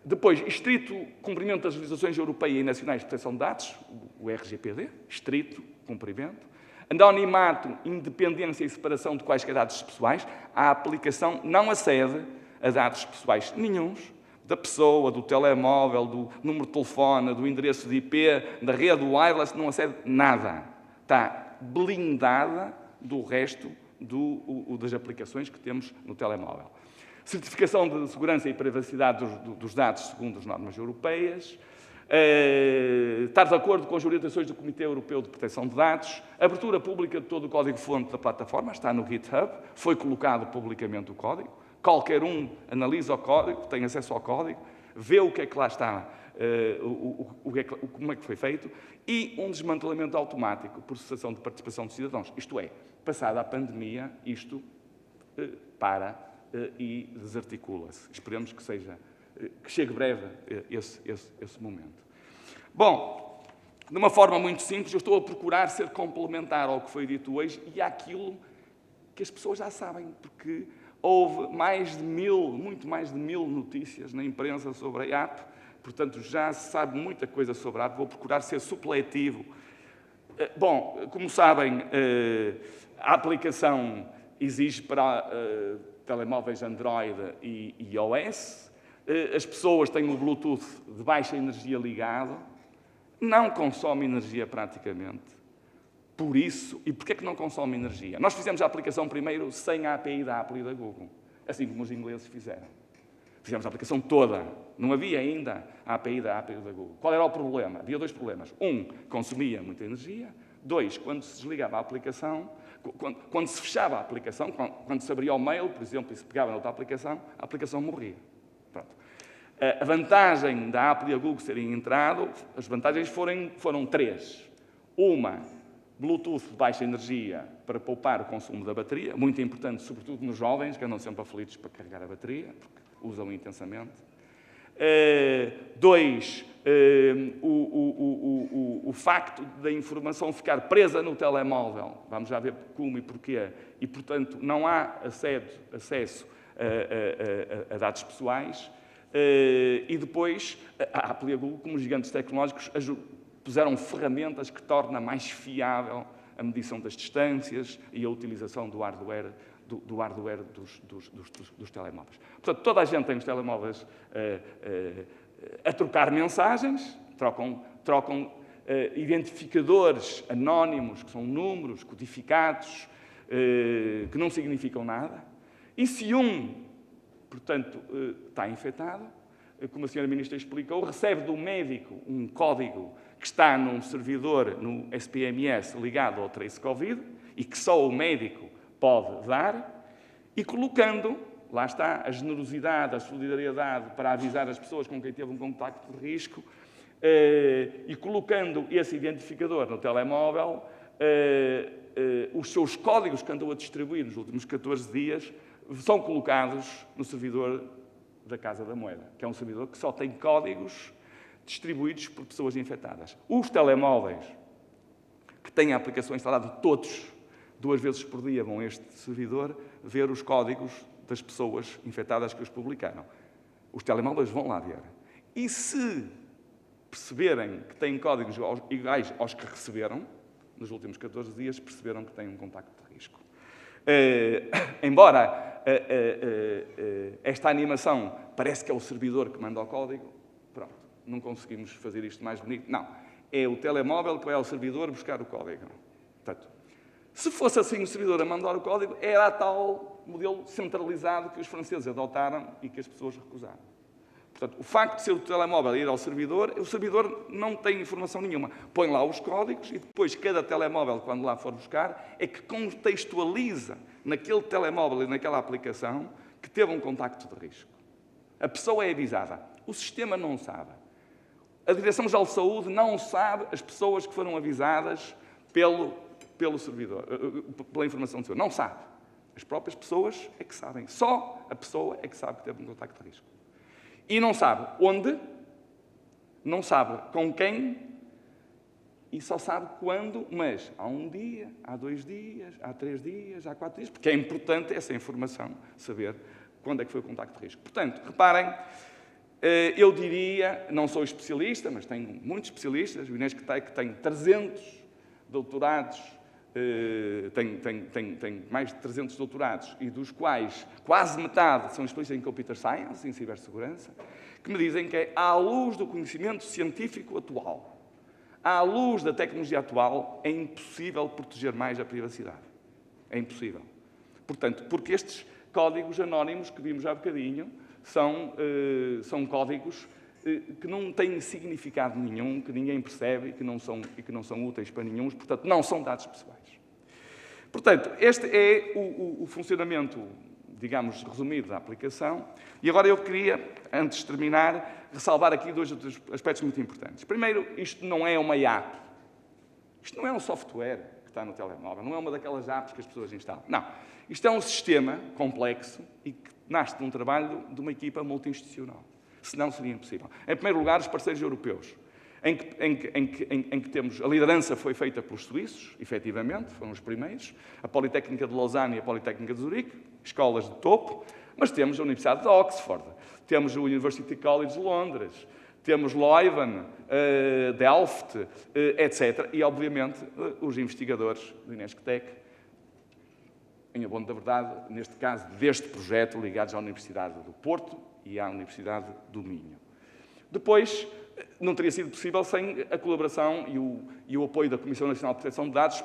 Depois, estrito cumprimento das legislações europeias e nacionais de proteção de dados, o RGPD, estrito cumprimento. Anonimato, independência e separação de quaisquer dados pessoais. A aplicação não acede a dados pessoais nenhuns, da pessoa, do telemóvel, do número de telefone, do endereço de IP, da rede wireless, não acede nada. Está blindada do resto das aplicações que temos no telemóvel. Certificação de segurança e privacidade dos dados segundo as normas europeias, estar de acordo com as orientações do Comitê Europeu de Proteção de Dados, abertura pública de todo o código-fonte da plataforma, está no GitHub, foi colocado publicamente o código, qualquer um analisa o código, tem acesso ao código, vê o que é que lá está, como é que foi feito, e um desmantelamento automático por cessação de participação dos cidadãos. Isto é, passada a pandemia, isto para e desarticula-se. Esperemos que chegue breve esse momento. Bom, de uma forma muito simples, eu estou a procurar ser complementar ao que foi dito hoje e àquilo que as pessoas já sabem, porque houve muito mais de 1000 notícias na imprensa sobre a app, portanto já se sabe muita coisa sobre a app, vou procurar ser supletivo. Bom, como sabem, a aplicação exige para telemóveis Android e iOS, as pessoas têm o Bluetooth de baixa energia ligado, não consome energia praticamente. Por isso, e porquê é que não consome energia? Nós fizemos a aplicação primeiro sem a API da Apple e da Google, assim como os ingleses fizeram. Fizemos a aplicação toda. Não havia ainda a API da Apple e da Google. Qual era o problema? Havia dois problemas. Um, consumia muita energia. Dois, quando se desligava a aplicação, quando se fechava a aplicação, quando se abria o mail, por exemplo, e se pegava noutra aplicação, a aplicação morria. Pronto. A vantagem da Apple e da Google terem entrado, as vantagens foram três. Uma, Bluetooth de baixa energia para poupar o consumo da bateria, muito importante, sobretudo nos jovens, que andam sempre aflitos para carregar a bateria, porque usam intensamente. 2, o facto da informação ficar presa no telemóvel, vamos já ver como e porquê, e, portanto, não há acesso a dados pessoais. E depois, a Apple e a Google, como gigantes tecnológicos, puseram ferramentas que tornam mais fiável a medição das distâncias e a utilização do hardware dos telemóveis. Portanto, toda a gente tem os telemóveis a trocar mensagens, trocam identificadores anónimos, que são números codificados, que não significam nada. E se portanto, está infectado, como a senhora Ministra explicou, recebe do médico um código que está num servidor, no SPMS, ligado ao Trace Covid, e que só o médico pode dar, e colocando, lá está, a generosidade, a solidariedade para avisar as pessoas com quem teve um contacto de risco, e colocando esse identificador no telemóvel, os seus códigos que andou a distribuir nos últimos 14 dias são colocados no servidor da Casa da Moeda, que é um servidor que só tem códigos distribuídos por pessoas infectadas. Os telemóveis que têm a aplicação instalada, todos, 2 vezes por dia, vão a este servidor ver os códigos das pessoas infectadas que os publicaram. Os telemóveis vão lá ver. E se perceberem que têm códigos iguais aos que receberam, nos últimos 14 dias, perceberam que têm um contacto de risco. Embora esta animação parece que é o servidor que manda o código, pronto, não conseguimos fazer isto mais bonito. Não, é o telemóvel que vai ao servidor buscar o código. Portanto, se fosse assim o servidor a mandar o código, era tal modelo centralizado que os franceses adotaram e que as pessoas recusaram. Portanto, o facto de ser o telemóvel ir ao servidor, o servidor não tem informação nenhuma. Põe lá os códigos e depois cada telemóvel, quando lá for buscar, é que contextualiza naquele telemóvel e naquela aplicação que teve um contacto de risco. A pessoa é avisada. O sistema não sabe. A Direção-Geral de Saúde não sabe as pessoas que foram avisadas pelo servidor, pela informação do servidor. Não sabe. As próprias pessoas é que sabem. Só a pessoa é que sabe que teve um contacto de risco. E não sabe onde, não sabe com quem, e só sabe quando, mas há 1 dia, há 2 dias, há 3 dias, há 4 dias, porque é importante essa informação, saber quando é que foi o contacto de risco. Portanto, reparem, eu diria, não sou especialista, mas tenho muitos especialistas, o INESC-TEC tem 300 doutorados, tem mais de 300 doutorados, e dos quais quase metade são especialistas em Computer Science, em cibersegurança, que me dizem que, à luz do conhecimento científico atual, à luz da tecnologia atual, é impossível proteger mais a privacidade. É impossível. Portanto, porque estes códigos anónimos que vimos há bocadinho são códigos que não têm significado nenhum, que ninguém percebe e que não são úteis para nenhum, portanto, não são dados pessoais. Portanto, este é o funcionamento, digamos, resumido da aplicação. E agora eu queria, antes de terminar, ressalvar aqui 2 outros aspectos muito importantes. Primeiro, isto não é uma app. Isto não é um software que está no telemóvel, não é uma daquelas apps que as pessoas instalam. Não. Isto é um sistema complexo e que nasce de um trabalho de uma equipa multi-institucional. Senão seria impossível. Em primeiro lugar, os parceiros europeus, em que temos... A liderança foi feita pelos suíços, efetivamente, foram os primeiros, a Politécnica de Lausanne e a Politécnica de Zurique, escolas de topo, mas temos a Universidade de Oxford, temos o University College de Londres, temos Leuven, Delft, etc. E, obviamente, os investigadores do INESC-TEC, em abono da verdade, neste caso, deste projeto, ligados à Universidade do Porto e à Universidade do Minho. Depois, não teria sido possível sem a colaboração e o apoio da Comissão Nacional de Proteção de Dados.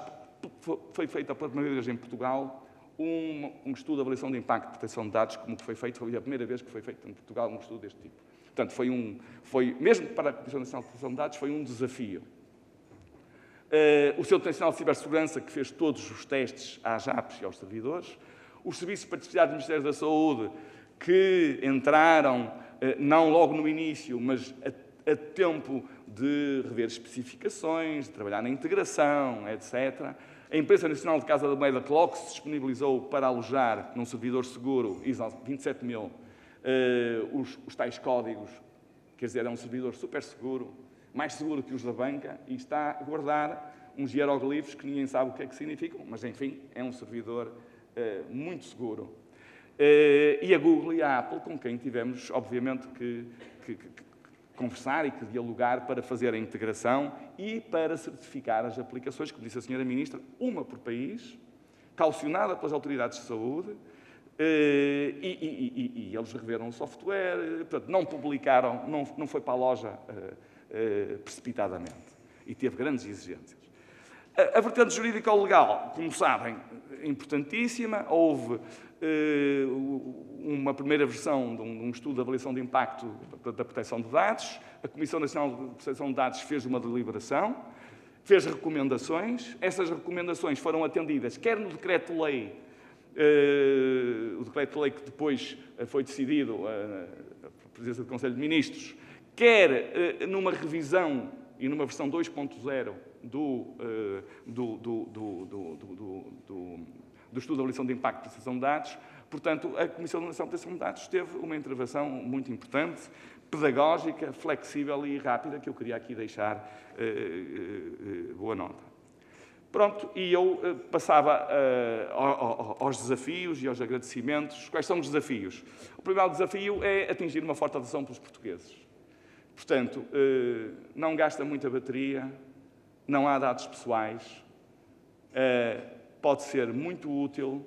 Foi feita pela primeira vez em Portugal um estudo de avaliação de impacto de proteção de dados, como que foi feito, foi a primeira vez que foi feito em Portugal um estudo deste tipo. Portanto, mesmo para a Comissão Nacional de Proteção de Dados, foi um desafio. O Centro Nacional de Cibersegurança, que fez todos os testes às apps e aos servidores, os serviços de participação do Ministério da Saúde, que entraram, não logo no início, mas a tempo de rever especificações, de trabalhar na integração, etc. A Empresa Nacional de Casa da Moeda, que logo se disponibilizou para alojar num servidor seguro, ISO 27000, os tais códigos, quer dizer, é um servidor super seguro, mais seguro que os da banca, e está a guardar uns hieroglifos que ninguém sabe o que é que significam, mas, enfim, é um servidor muito seguro. E a Google e a Apple, com quem tivemos, obviamente, que conversar e que dialogar para fazer a integração e para certificar as aplicações, como disse a Sra. Ministra, uma por país, calcionada pelas autoridades de saúde, e eles reveram o software, portanto, não publicaram, não foi para a loja precipitadamente, e teve grandes exigências. A vertente jurídico-legal, como sabem, importantíssima. Houve uma primeira versão de um estudo de avaliação de impacto da proteção de dados. A Comissão Nacional de Proteção de Dados fez uma deliberação, fez recomendações. Essas recomendações foram atendidas quer no decreto-lei, o decreto-lei que depois foi decidido a Presidência do Conselho de Ministros, quer numa revisão e numa versão 2.0 do estudo de avaliação de impacto da proteção de dados. Portanto, a Comissão Nacional de Proteção de Dados teve uma intervenção muito importante, pedagógica, flexível e rápida, que eu queria aqui deixar boa nota. Pronto, e eu passava aos desafios e aos agradecimentos. Quais são os desafios? O primeiro desafio é atingir uma forte adesão pelos portugueses. Portanto, não gasta muita bateria, não há dados pessoais, pode ser muito útil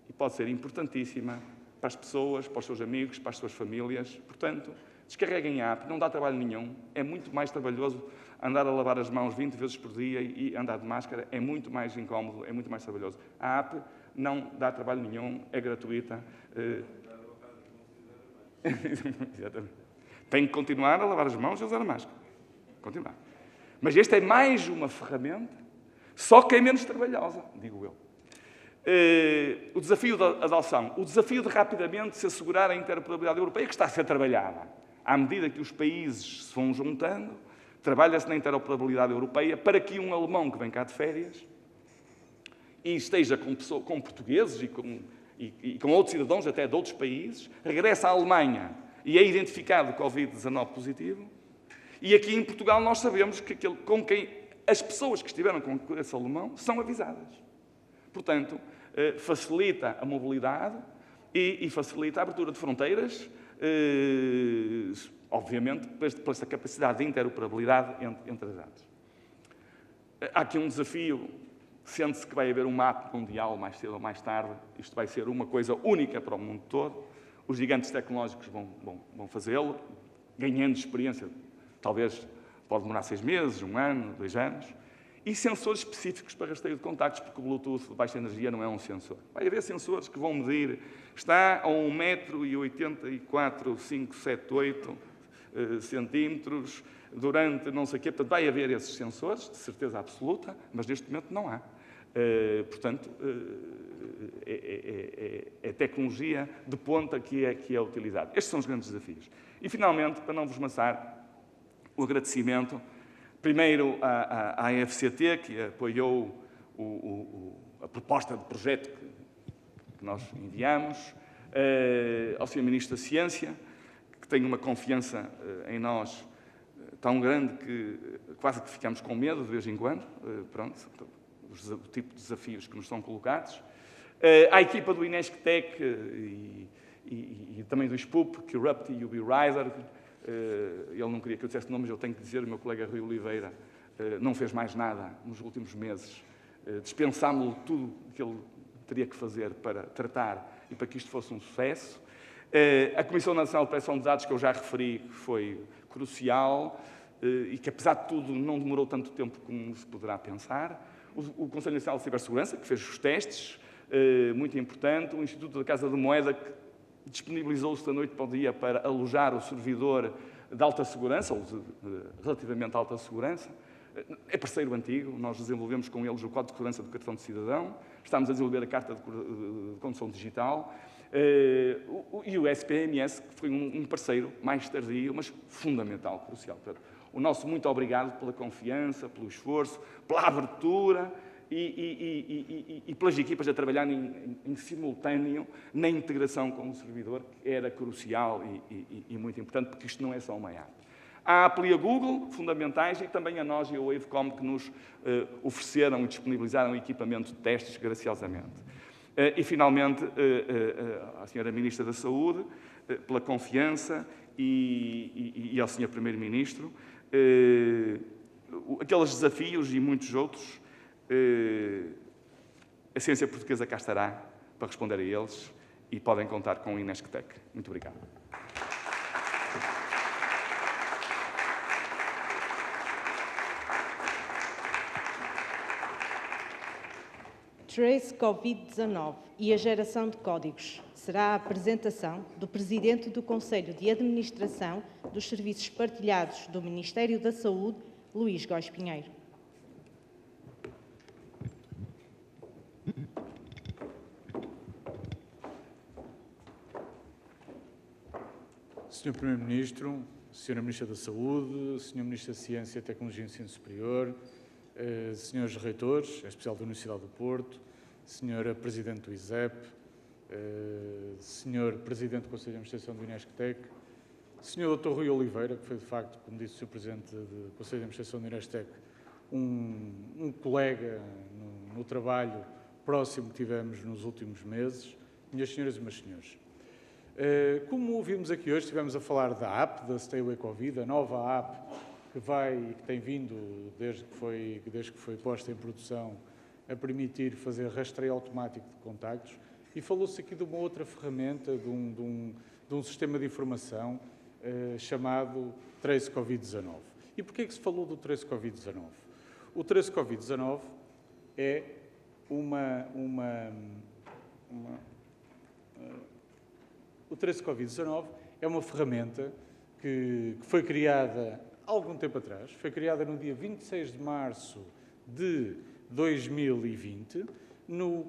e pode ser importantíssima para as pessoas, para os seus amigos, para as suas famílias. Portanto, descarreguem a app, não dá trabalho nenhum, é muito mais trabalhoso andar a lavar as mãos 20 vezes por dia e andar de máscara, é muito mais incómodo, é muito mais trabalhoso. A app não dá trabalho nenhum, é gratuita. Exatamente. Tem que continuar a lavar as mãos e a usar a máscara. Continuar. Mas esta é mais uma ferramenta, só que é menos trabalhosa, digo eu. O desafio da adoção, o desafio de rapidamente se assegurar a interoperabilidade europeia, que está a ser trabalhada. À medida que os países se vão juntando, trabalha-se na interoperabilidade europeia para que um alemão que vem cá de férias e esteja com portugueses e com outros cidadãos até de outros países, regressa à Alemanha e é identificado Covid-19 positivo. E aqui em Portugal nós sabemos que com quem as pessoas que estiveram com esse alemão são avisadas. Portanto, facilita a mobilidade e facilita a abertura de fronteiras, obviamente, por esta capacidade de interoperabilidade entre as áreas. Há aqui um desafio, sente-se que vai haver um mapa mundial mais cedo ou mais tarde, isto vai ser uma coisa única para o mundo todo, os gigantes tecnológicos vão fazê-lo, ganhando experiência, talvez pode demorar 6 meses, 1 ano, 2 anos, e sensores específicos para rastreio de contactos, porque o Bluetooth de baixa energia não é um sensor. Vai haver sensores que vão medir, está a 1,84m, centímetros, durante não sei o quê, portanto vai haver esses sensores, de certeza absoluta, mas neste momento não há. Portanto, é tecnologia de ponta que é utilizada. Estes são os grandes desafios. E, finalmente, para não vos maçar, o agradecimento, primeiro à AFCT, que apoiou a proposta de projeto que nós enviamos, ao Sr. Ministro da Ciência, que tem uma confiança em nós tão grande que quase que ficamos com medo de vez em quando, pronto, o tipo de desafios que nos são colocados. À equipa do INESC-TEC e também do SPUP, que o Rupt e o B-Rider, ele não queria que eu dissesse nomes, eu tenho que dizer, o meu colega Rui Oliveira não fez mais nada nos últimos meses. Dispensámos-lhe tudo o que ele teria que fazer para tratar e para que isto fosse um sucesso. A Comissão Nacional de Proteção de Dados, que eu já referi, foi crucial e que, apesar de tudo, não demorou tanto tempo como se poderá pensar. O Conselho Nacional de Cibersegurança, que fez os testes, muito importante. O Instituto da Casa da Moeda, que disponibilizou-se da noite para o dia para alojar o servidor de alta segurança, ou de relativamente alta segurança. É parceiro antigo, nós desenvolvemos com eles o Código de Segurança do Cartão de Cidadão, estamos a desenvolver a Carta de Condução Digital. E o SPMS, que foi um parceiro mais tardio, mas fundamental, crucial. Portanto, o nosso muito obrigado pela confiança, pelo esforço, pela abertura e pelas equipas a trabalhar em simultâneo na integração com o servidor, que era crucial e muito importante, porque isto não é só uma app. A Apple e a Google, fundamentais, e também a nós e a Wavecom, que nos ofereceram e disponibilizaram equipamento de testes graciosamente. E, finalmente, à Sra. Ministra da Saúde, pela confiança, e ao Sr. Primeiro-Ministro. Aqueles desafios e muitos outros, a ciência portuguesa cá estará para responder a eles e podem contar com o Inesctec. Muito obrigado. Trace Covid-19 e a geração de códigos será a apresentação do Presidente do Conselho de Administração dos Serviços Partilhados do Ministério da Saúde, Luís Góes Pinheiro. Sr. Primeiro-Ministro, Sra. Ministra da Saúde, Sr. Ministro da Ciência, Tecnologia e Ensino Superior, Srs. Reitores, em especial da Universidade do Porto, Sra. Presidente do ISEP, Sr. Presidente do Conselho de Administração do Inesctec, Sr. Dr. Rui Oliveira, que foi, de facto, como disse o Sr. Presidente do Conselho de Administração do Inesctec, um colega no trabalho próximo que tivemos nos últimos meses, minhas senhoras e meus senhores. Como ouvimos aqui hoje, estivemos a falar da app, da Stay Away Covid, a nova app que tem vindo, desde que foi posta em produção, a permitir fazer rastreio automático de contactos, e falou-se aqui de uma outra ferramenta, de um sistema de informação chamado Trace Covid-19. E porquê que se falou do Trace Covid-19? O Trace Covid-19 é o Trace Covid-19 é uma ferramenta que foi criada há algum tempo atrás, foi criada no dia 26 de março de 2020,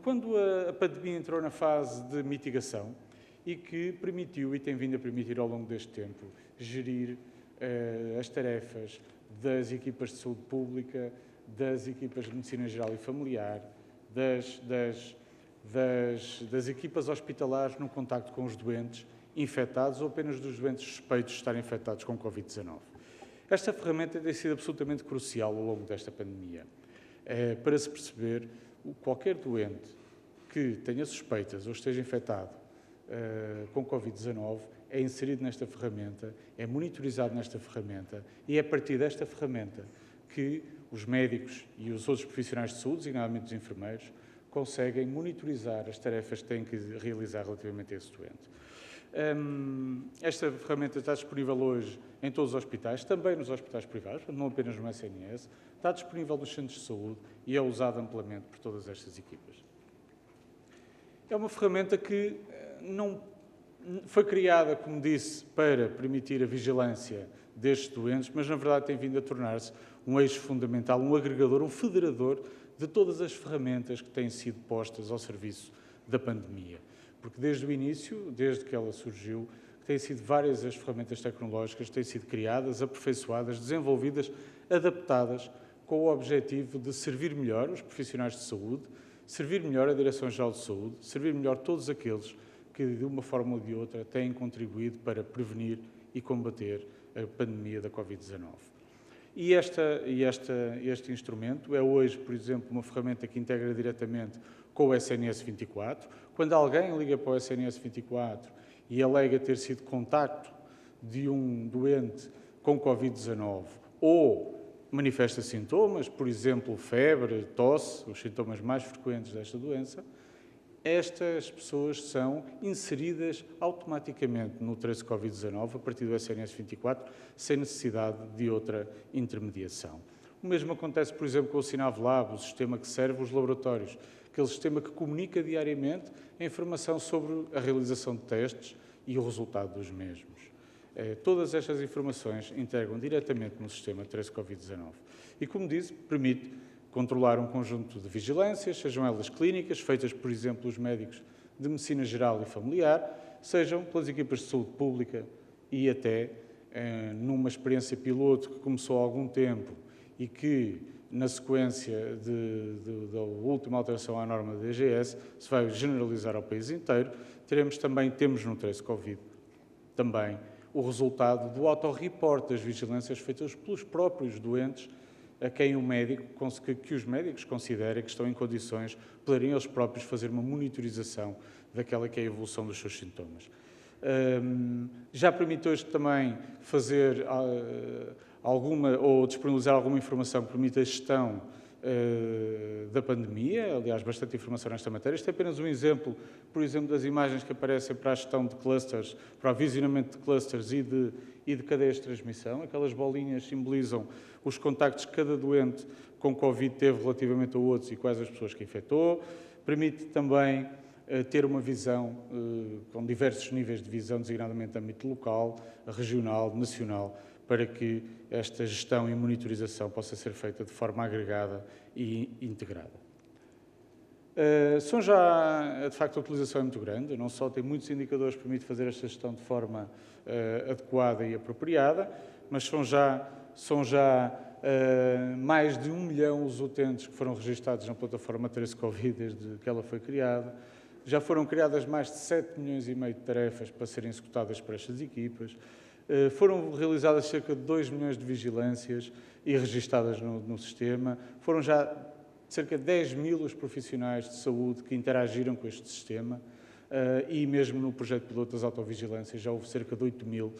quando a pandemia entrou na fase de mitigação e que permitiu, e tem vindo a permitir ao longo deste tempo, gerir as tarefas das equipas de saúde pública, das equipas de medicina geral e familiar, das equipas hospitalares no contacto com os doentes infectados ou apenas dos doentes suspeitos de estarem infectados com Covid-19. Esta ferramenta tem sido absolutamente crucial ao longo desta pandemia, para se perceber qualquer doente que tenha suspeitas ou esteja infectado com Covid-19 é inserido nesta ferramenta, é monitorizado nesta ferramenta e é a partir desta ferramenta que os médicos e os outros profissionais de saúde, designadamente os enfermeiros, conseguem monitorizar as tarefas que têm que realizar relativamente a esse doente. Esta ferramenta está disponível hoje em todos os hospitais, também nos hospitais privados, não apenas no SNS, está disponível nos centros de saúde e é usada amplamente por todas estas equipas. É uma ferramenta que não foi criada, como disse, para permitir a vigilância destes doentes, mas na verdade tem vindo a tornar-se um eixo fundamental, um agregador, um federador de todas as ferramentas que têm sido postas ao serviço da pandemia. Porque desde o início, desde que ela surgiu, têm sido várias as ferramentas tecnológicas que têm sido criadas, aperfeiçoadas, desenvolvidas, adaptadas, com o objetivo de servir melhor os profissionais de saúde, servir melhor a Direção-Geral de Saúde, servir melhor todos aqueles que, de uma forma ou de outra, têm contribuído para prevenir e combater a pandemia da Covid-19. E este instrumento é hoje, por exemplo, uma ferramenta que integra diretamente com o SNS 24. Quando alguém liga para o SNS 24 e alega ter sido contacto de um doente com Covid-19 ou manifesta sintomas, por exemplo, febre, tosse, os sintomas mais frequentes desta doença, estas pessoas são inseridas automaticamente no Trace Covid-19 a partir do SNS 24, sem necessidade de outra intermediação. O mesmo acontece, por exemplo, com o Sinav-Lab, o sistema que serve os laboratórios, aquele sistema que comunica diariamente a informação sobre a realização de testes e o resultado dos mesmos. Todas estas informações integram diretamente no sistema Trace Covid-19 e, como disse, permite controlar um conjunto de vigilâncias, sejam elas clínicas, feitas, por exemplo, os médicos de medicina geral e familiar, sejam pelas equipas de saúde pública e até numa experiência piloto que começou há algum tempo e que, na sequência da última alteração à norma da DGS, se vai generalizar ao país inteiro. Temos no Trace Covid também o resultado do autorreport das vigilâncias feitas pelos próprios doentes, a quem que os médicos considerem que estão em condições, poderem eles próprios fazer uma monitorização daquela que é a evolução dos seus sintomas. Já permite hoje também fazer ou disponibilizar alguma informação que permita a gestão da pandemia, aliás, bastante informação nesta matéria. Isto é apenas um exemplo, por exemplo, das imagens que aparecem para a gestão de clusters, para o visionamento de clusters e de cadeias de transmissão. Aquelas bolinhas simbolizam os contactos que cada doente com Covid teve relativamente a outros e quais as pessoas que infectou. Permite também ter uma visão com diversos níveis de visão, designadamente âmbito local, regional, nacional, para que esta gestão e monitorização possa ser feita de forma agregada e integrada. De facto, a utilização é muito grande, não só tem muitos indicadores que permitem fazer esta gestão de forma adequada e apropriada, mas são já mais de 1 milhão os utentes que foram registados na plataforma Trace Covid desde que ela foi criada. Já foram criadas mais de 7,5 milhões de tarefas para serem executadas por estas equipas. Foram realizadas cerca de 2 milhões de vigilâncias e registadas no sistema. Foram já cerca de 10 mil os profissionais de saúde que interagiram com este sistema e mesmo no projeto piloto das autovigilâncias já houve cerca de 8 mil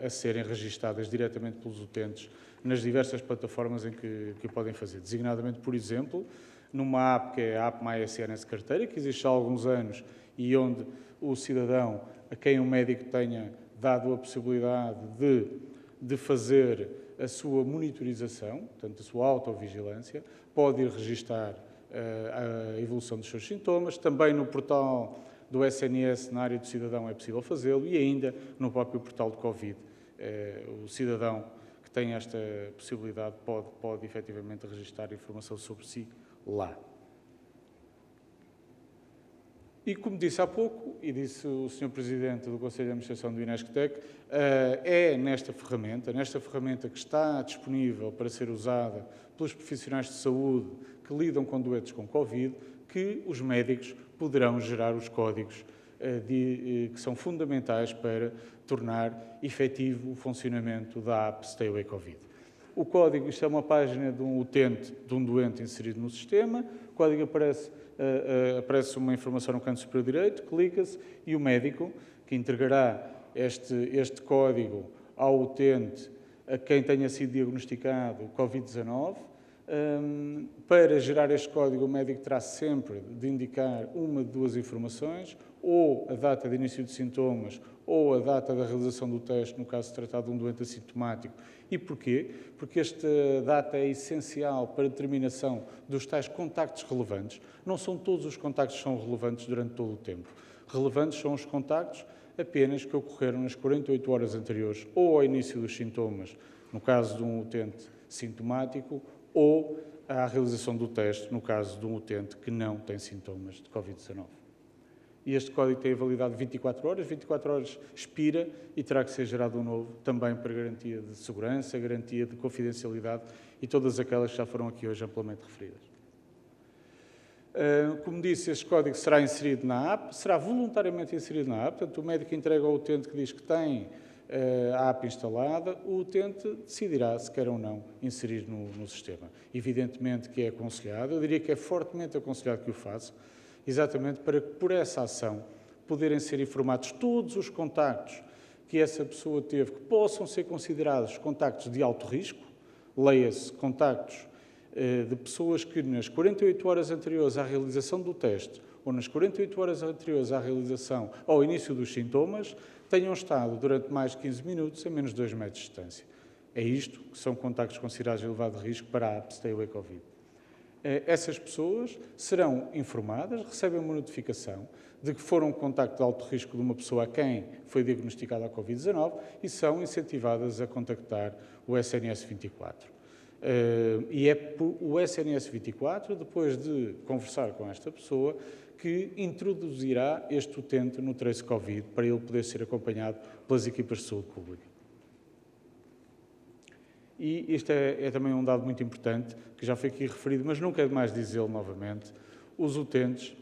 a serem registadas diretamente pelos utentes nas diversas plataformas em que podem fazer. Designadamente, por exemplo, numa app que é a app MySNS Carteira, que existe há alguns anos e onde o cidadão, a quem o médico tenha dado a possibilidade de fazer a sua monitorização, portanto, a sua autovigilância, pode ir registar a evolução dos seus sintomas. Também no portal do SNS, na área do cidadão, é possível fazê-lo e ainda no próprio portal de Covid. O cidadão que tem esta possibilidade pode efetivamente registar informação sobre si lá. E, como disse há pouco, e disse o Sr. Presidente do Conselho de Administração do INESC-TEC, é nesta ferramenta que está disponível para ser usada pelos profissionais de saúde que lidam com doentes com Covid, que os médicos poderão gerar os códigos que são fundamentais para tornar efetivo o funcionamento da app Stay Away Covid. O código, isto é uma página de um utente, de um doente inserido no sistema, o código aparece uma informação no canto superior direito, clica-se e o médico, que entregará este código ao utente, a quem tenha sido diagnosticado Covid-19, para gerar este código o médico terá sempre de indicar uma de duas informações, ou a data de início de sintomas, ou a data da realização do teste, no caso de tratar de um doente assintomático. E porquê? Porque esta data é essencial para a determinação dos tais contactos relevantes. Não são todos os contactos que são relevantes durante todo o tempo. Relevantes são os contactos apenas que ocorreram nas 48 horas anteriores, ou ao início dos sintomas, no caso de um utente sintomático, ou à realização do teste, no caso de um utente que não tem sintomas de Covid-19. E este código tem a validade de 24 horas expira e terá que ser gerado um novo, também para garantia de segurança, garantia de confidencialidade e todas aquelas que já foram aqui hoje amplamente referidas. Como disse, este código será inserido na app, será voluntariamente inserido na app, portanto o médico entrega ao utente que diz que tem a app instalada, o utente decidirá se quer ou não inserir no sistema. Evidentemente que é aconselhado, eu diria que é fortemente aconselhado que o faça, exatamente para que, por essa ação, poderem ser informados todos os contactos que essa pessoa teve, que possam ser considerados contactos de alto risco, leia-se contactos de pessoas que nas 48 horas anteriores à realização do teste ou nas 48 horas anteriores ao início dos sintomas, tenham estado durante mais de 15 minutos a menos de 2 metros de distância. É isto que são contactos considerados de elevado risco para a app Stay Away Covid. Essas pessoas serão informadas, recebem uma notificação de que foram um contacto de alto risco de uma pessoa a quem foi diagnosticada a Covid-19 e são incentivadas a contactar o SNS 24. E é o SNS 24, depois de conversar com esta pessoa, que introduzirá este utente no trace Covid para ele poder ser acompanhado pelas equipas de saúde pública. E isto é também um dado muito importante, que já foi aqui referido, mas nunca é demais dizê-lo novamente. Os utentes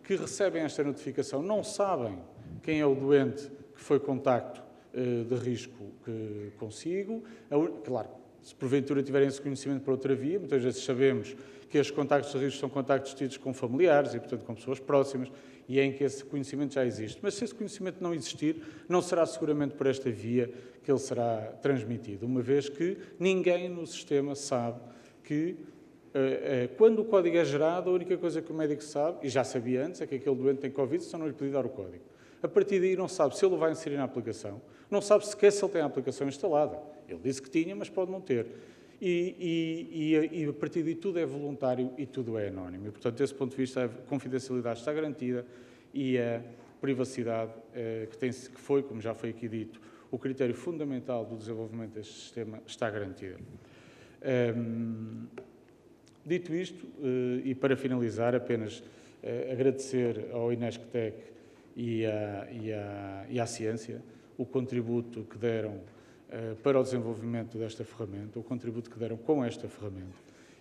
que recebem esta notificação não sabem quem é o doente que foi contacto de risco consigo. Claro, se porventura tiverem esse conhecimento por outra via, muitas vezes sabemos que estes contactos de risco são contactos tidos com familiares e, portanto, com pessoas próximas, e em que esse conhecimento já existe. Mas se esse conhecimento não existir, não será seguramente por esta via que ele será transmitido, uma vez que ninguém no sistema sabe que, quando o código é gerado, a única coisa que o médico sabe, e já sabia antes, é que aquele doente tem Covid, só não lhe pedi dar o código. A partir daí não sabe se ele o vai inserir na aplicação, não sabe sequer se ele tem a aplicação instalada. Ele disse que tinha, mas pode não ter. E a partir daí tudo é voluntário e tudo é anónimo. E, portanto, desse ponto de vista, a confidencialidade está garantida e a privacidade, que foi, como já foi aqui dito, o critério fundamental do desenvolvimento deste sistema, está garantida. Dito isto, e para finalizar, apenas agradecer ao INESC-TEC e à ciência o contributo que deram para o desenvolvimento desta ferramenta, o contributo que deram com esta ferramenta.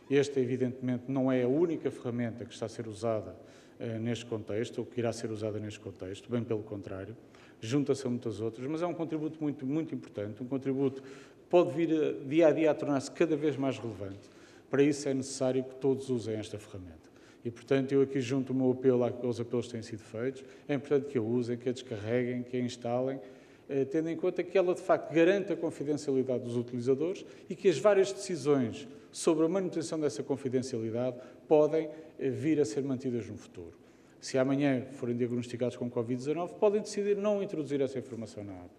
Esta, evidentemente, não é a única ferramenta que está a ser usada neste contexto, ou que irá ser usada neste contexto, bem pelo contrário, junta-se a muitas outras, mas é um contributo muito, muito importante, um contributo que pode vir dia a dia a tornar-se cada vez mais relevante. Para isso é necessário que todos usem esta ferramenta. E, portanto, eu aqui junto o meu apelo aos apelos que têm sido feitos, é importante que a usem, que a descarreguem, que a instalem, tendo em conta que ela, de facto, garante a confidencialidade dos utilizadores e que as várias decisões sobre a manutenção dessa confidencialidade podem vir a ser mantidas no futuro. Se amanhã forem diagnosticados com Covid-19, podem decidir não introduzir essa informação na app.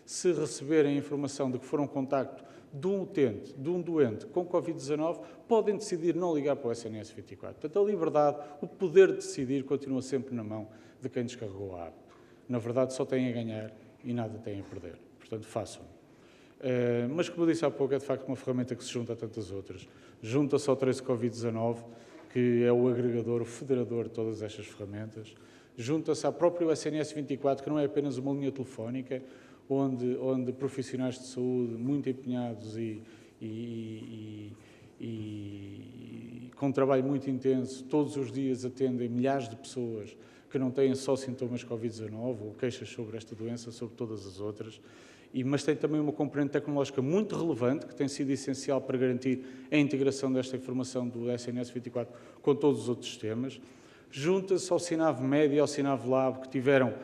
Se receberem a informação de que foram contacto de um utente, de um doente com Covid-19, podem decidir não ligar para o SNS 24. Portanto, a liberdade, o poder de decidir continua sempre na mão de quem descarregou a app. Na verdade, só têm a ganhar e nada têm a perder. Portanto, façam. Mas, como eu disse há pouco, é de facto uma ferramenta que se junta a tantas outras. Junta-se ao trace Covid-19, que é o agregador, o federador de todas estas ferramentas. Junta-se ao próprio SNS 24, que não é apenas uma linha telefónica, onde profissionais de saúde muito empenhados e com um trabalho muito intenso, todos os dias atendem milhares de pessoas que não têm só sintomas Covid-19 ou queixas sobre esta doença, sobre todas as outras, mas tem também uma componente tecnológica muito relevante, que tem sido essencial para garantir a integração desta informação do SNS 24 com todos os outros sistemas. Junta-se ao SINAV Med e ao SINAV Lab, que tiveram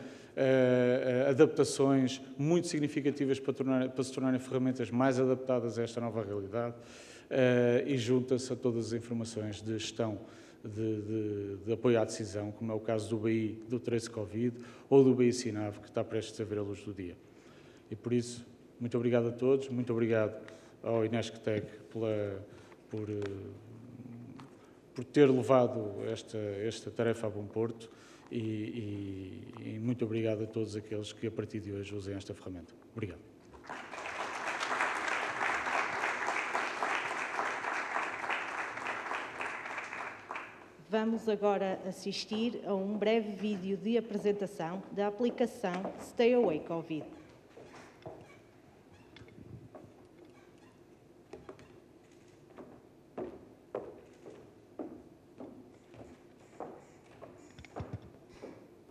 adaptações muito significativas para se tornarem ferramentas mais adaptadas a esta nova realidade, e junta-se a todas as informações de gestão de apoio à decisão, como é o caso do BI, do Trace Covid, ou do BI SINAV, que está prestes a ver a luz do dia. E por isso, muito obrigado a todos, muito obrigado ao INESC-TEC por ter levado esta tarefa a bom porto e muito obrigado a todos aqueles que a partir de hoje usem esta ferramenta. Obrigado. Vamos agora assistir a um breve vídeo de apresentação da aplicação Stay Away Covid.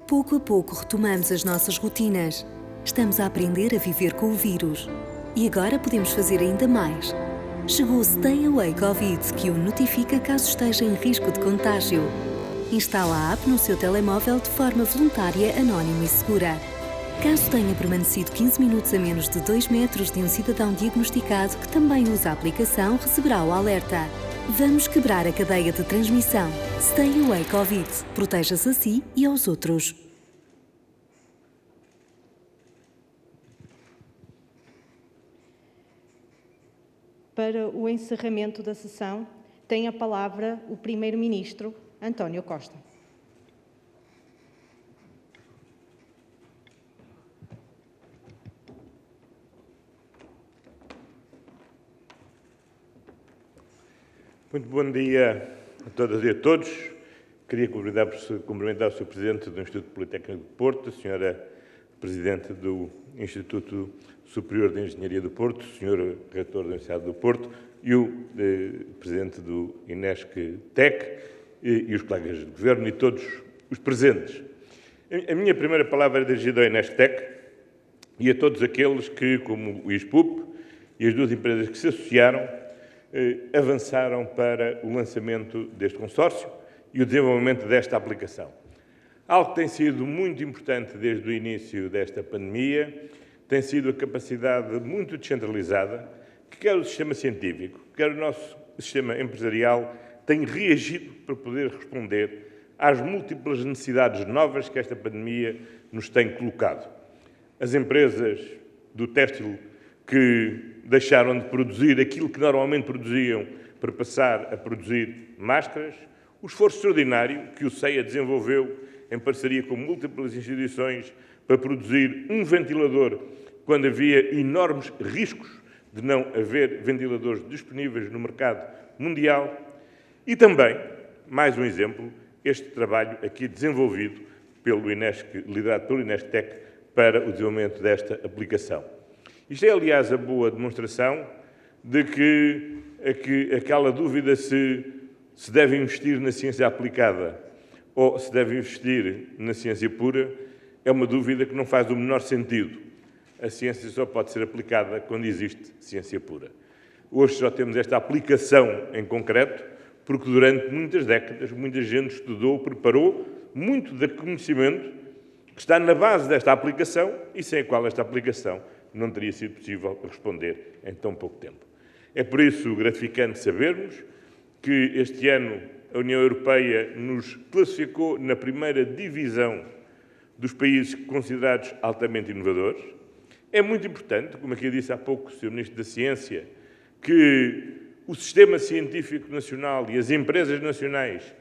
Pouco a pouco retomamos as nossas rotinas. Estamos a aprender a viver com o vírus. E agora podemos fazer ainda mais. Chegou o Stay Away Covid, que o notifica caso esteja em risco de contágio. Instala a app no seu telemóvel de forma voluntária, anónima e segura. Caso tenha permanecido 15 minutos a menos de 2 metros de um cidadão diagnosticado que também usa a aplicação, receberá o alerta. Vamos quebrar a cadeia de transmissão. Stay Away Covid. Proteja-se a si e aos outros. Para o encerramento da sessão, tem a palavra o Primeiro-Ministro, António Costa. Muito bom dia a todas e a todos. Queria cumprimentar o Sr. Presidente do Instituto Politécnico de Porto, a Sra. Presidente do Instituto Superior de Engenharia do Porto, o Sr. Reitor da Universidade do Porto e o Presidente do INESC-TEC e os colegas de Governo e todos os presentes. A minha primeira palavra é dirigida ao INESC-TEC e a todos aqueles que, como o ISPUP e as duas empresas que se associaram, avançaram para o lançamento deste consórcio e o desenvolvimento desta aplicação. Algo que tem sido muito importante desde o início desta pandemia tem sido a capacidade muito descentralizada que quer o sistema científico, quer o nosso sistema empresarial tem reagido para poder responder às múltiplas necessidades novas que esta pandemia nos tem colocado. As empresas do têxtil que deixaram de produzir aquilo que normalmente produziam para passar a produzir máscaras, o esforço extraordinário que o CEA desenvolveu em parceria com múltiplas instituições para produzir um ventilador quando havia enormes riscos de não haver ventiladores disponíveis no mercado mundial e também, mais um exemplo, este trabalho aqui desenvolvido pelo INESC, liderado pelo INESC-TEC, para o desenvolvimento desta aplicação. Isto é, aliás, a boa demonstração de que aquela dúvida se deve investir na ciência aplicada ou se deve investir na ciência pura é uma dúvida que não faz o menor sentido. A ciência só pode ser aplicada quando existe ciência pura. Hoje só temos esta aplicação em concreto porque durante muitas décadas muita gente estudou, preparou muito de conhecimento que está na base desta aplicação e sem a qual esta aplicação não teria sido possível responder em tão pouco tempo. É por isso gratificante sabermos que este ano a União Europeia nos classificou na primeira divisão dos países considerados altamente inovadores. É muito importante, como aqui disse há pouco o Sr. Ministro da Ciência, que o sistema científico nacional e as empresas nacionais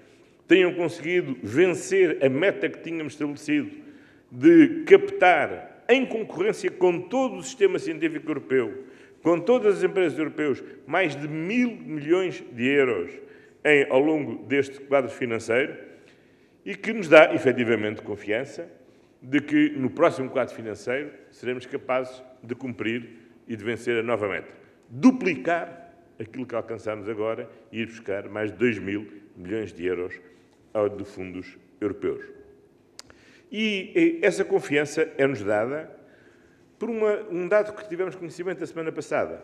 tenham conseguido vencer a meta que tínhamos estabelecido de captar, em concorrência com todo o sistema científico europeu, com todas as empresas europeias, mais de 1.000 milhões de euros ao longo deste quadro financeiro e que nos dá, efetivamente, confiança de que, no próximo quadro financeiro, seremos capazes de cumprir e de vencer a nova meta. Duplicar aquilo que alcançamos agora e ir buscar mais de 2.000 milhões de euros de fundos europeus. E essa confiança é-nos dada por um dado que tivemos conhecimento a semana passada.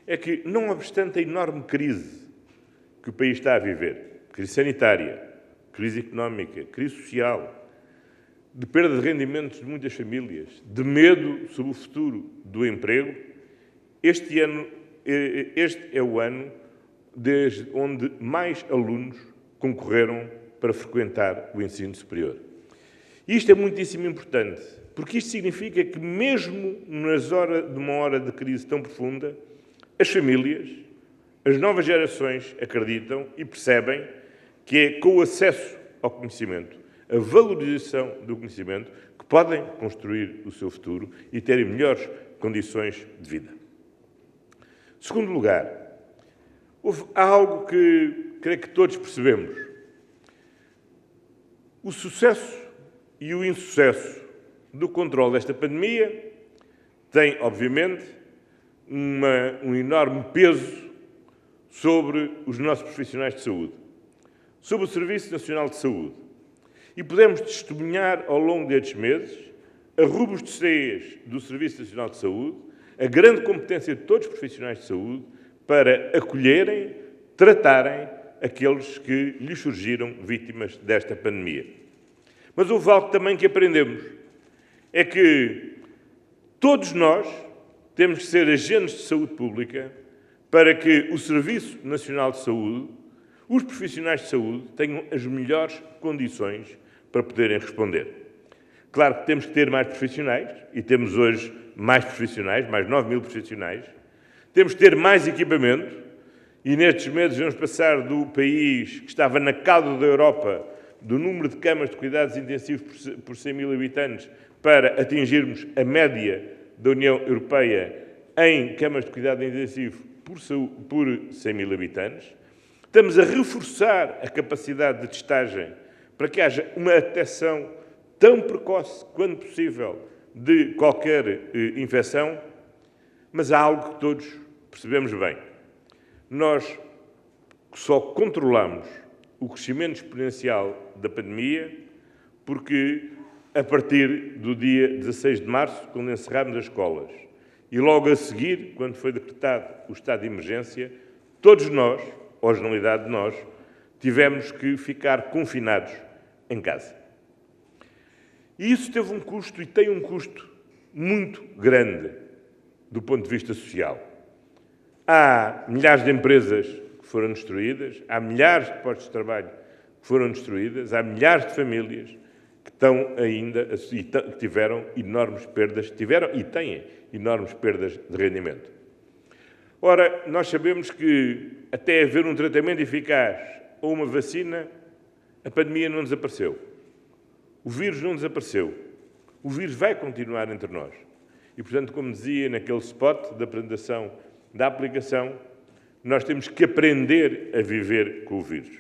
É que, não obstante a enorme crise que o país está a viver, crise sanitária, crise económica, crise social, de perda de rendimentos de muitas famílias, de medo sobre o futuro do emprego, este é o ano desde onde mais alunos concorreram para frequentar o ensino superior. E isto é muitíssimo importante, porque isto significa que, mesmo de uma hora de crise tão profunda, as famílias, as novas gerações acreditam e percebem que é com o acesso ao conhecimento, a valorização do conhecimento, que podem construir o seu futuro e terem melhores condições de vida. Segundo lugar, há algo que creio que todos percebemos. O sucesso e o insucesso do controle desta pandemia tem, obviamente, um enorme peso sobre os nossos profissionais de saúde, sobre o Serviço Nacional de Saúde. E podemos testemunhar, ao longo destes meses, a robustez do Serviço Nacional de Saúde, a grande competência de todos os profissionais de saúde para acolherem, tratarem aqueles que lhes surgiram vítimas desta pandemia. Mas houve algo também que aprendemos. É que todos nós temos que ser agentes de saúde pública para que o Serviço Nacional de Saúde, os profissionais de saúde, tenham as melhores condições para poderem responder. Claro que temos que ter mais profissionais, e temos hoje mais profissionais, mais 9.000 profissionais. Temos que ter mais equipamento, e nestes meses vamos passar do país que estava na cauda da Europa, do número de camas de cuidados intensivos por 100.000 habitantes, para atingirmos a média da União Europeia em camas de cuidado intensivo por 100.000 habitantes. Estamos a reforçar a capacidade de testagem para que haja uma detecção tão precoce quanto possível de qualquer infecção, mas há algo que todos percebemos bem. Nós só controlamos o crescimento exponencial da pandemia porque, a partir do dia 16 de março, quando encerramos as escolas, e logo a seguir, quando foi decretado o estado de emergência, todos nós, ou a generalidade de nós, tivemos que ficar confinados em casa. E isso teve um custo, e tem um custo muito grande do ponto de vista social. Há milhares de empresas que foram destruídas, há milhares de postos de trabalho que foram destruídas, há milhares de famílias que estão ainda, que tiveram enormes perdas, tiveram e têm enormes perdas de rendimento. Ora, nós sabemos que até haver um tratamento eficaz ou uma vacina, a pandemia não desapareceu. O vírus não desapareceu. O vírus vai continuar entre nós. E, portanto, como dizia naquele spot da apresentação da aplicação, nós temos que aprender a viver com o vírus.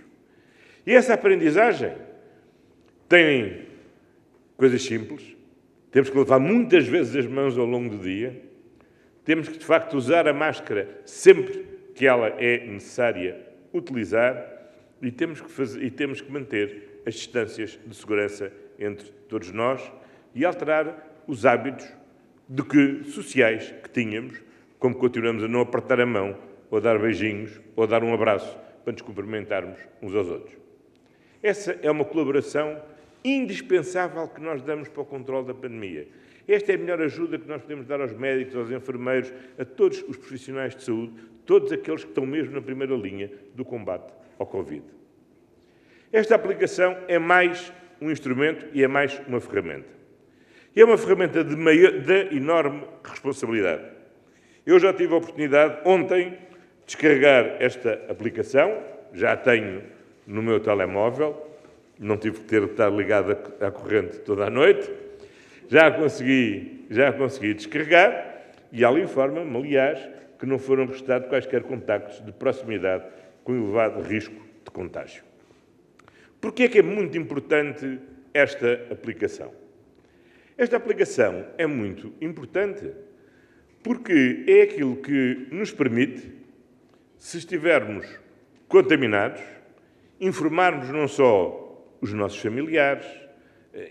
E essa aprendizagem tem coisas simples. Temos que lavar muitas vezes as mãos ao longo do dia. Temos que, de facto, usar a máscara sempre que ela é necessária utilizar e temos que manter as distâncias de segurança entre todos nós e alterar os hábitos sociais que tínhamos, como continuamos a não apertar a mão, ou dar beijinhos, ou dar um abraço, para nos cumprimentarmos uns aos outros. Essa é uma colaboração indispensável que nós damos para o controle da pandemia. Esta é a melhor ajuda que nós podemos dar aos médicos, aos enfermeiros, a todos os profissionais de saúde, todos aqueles que estão mesmo na primeira linha do combate ao Covid. Esta aplicação é mais um instrumento e é mais uma ferramenta. E é uma ferramenta de enorme responsabilidade. Eu já tive a oportunidade, ontem, de descarregar esta aplicação, já a tenho no meu telemóvel, não tive que estar ligado à corrente toda a noite, já a consegui descarregar e ela informa-me, aliás, que não foram registrados quaisquer contactos de proximidade com elevado risco de contágio. Porquê é que é muito importante esta aplicação? Esta aplicação é muito importante porque é aquilo que nos permite, se estivermos contaminados, informarmos não só os nossos familiares,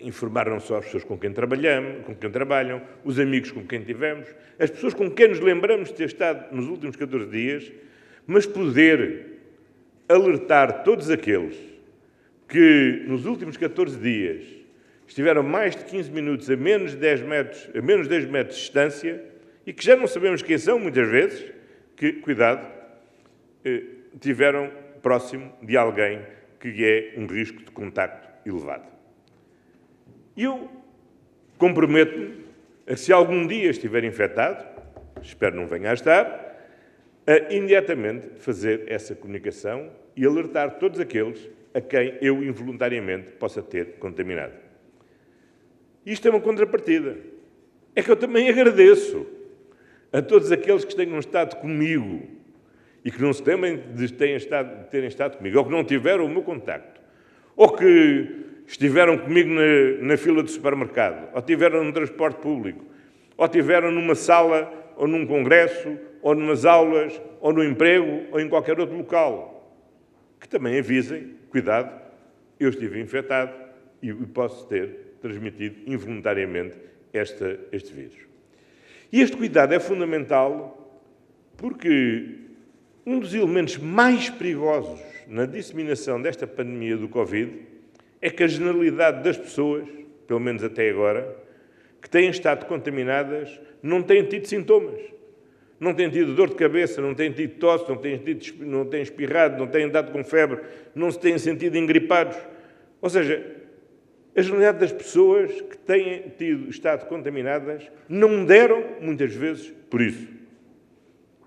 informar não só as pessoas com quem trabalham, os amigos com quem tivemos, as pessoas com quem nos lembramos de ter estado nos últimos 14 dias, mas poder alertar todos aqueles que nos últimos 14 dias estiveram mais de 15 minutos a menos de 10 metros de distância e que já não sabemos quem são, muitas vezes, que, cuidado, tiveram próximo de alguém que é um risco de contacto elevado. Eu comprometo-me a, se algum dia estiver infectado, espero não venha a estar, a imediatamente fazer essa comunicação e alertar todos aqueles a quem eu involuntariamente possa ter contaminado. Isto é uma contrapartida. É que eu também agradeço a todos aqueles que tenham estado comigo e que não se temem de terem estado comigo, ou que não tiveram o meu contacto, ou que estiveram comigo na fila do supermercado, ou estiveram no transporte público, ou estiveram numa sala, ou num congresso, ou numas aulas, ou no emprego, ou em qualquer outro local. Que também avisem, cuidado, eu estive infectado e posso ter transmitido involuntariamente este vírus. E este cuidado é fundamental porque um dos elementos mais perigosos na disseminação desta pandemia do Covid é que a generalidade das pessoas, pelo menos até agora, que têm estado contaminadas, não têm tido sintomas. Não têm tido dor de cabeça, não têm tido tosse, não têm espirrado, não têm andado com febre, não se têm sentido engripados. Ou seja, a generalidade das pessoas que têm estado contaminadas não deram, muitas vezes, por isso.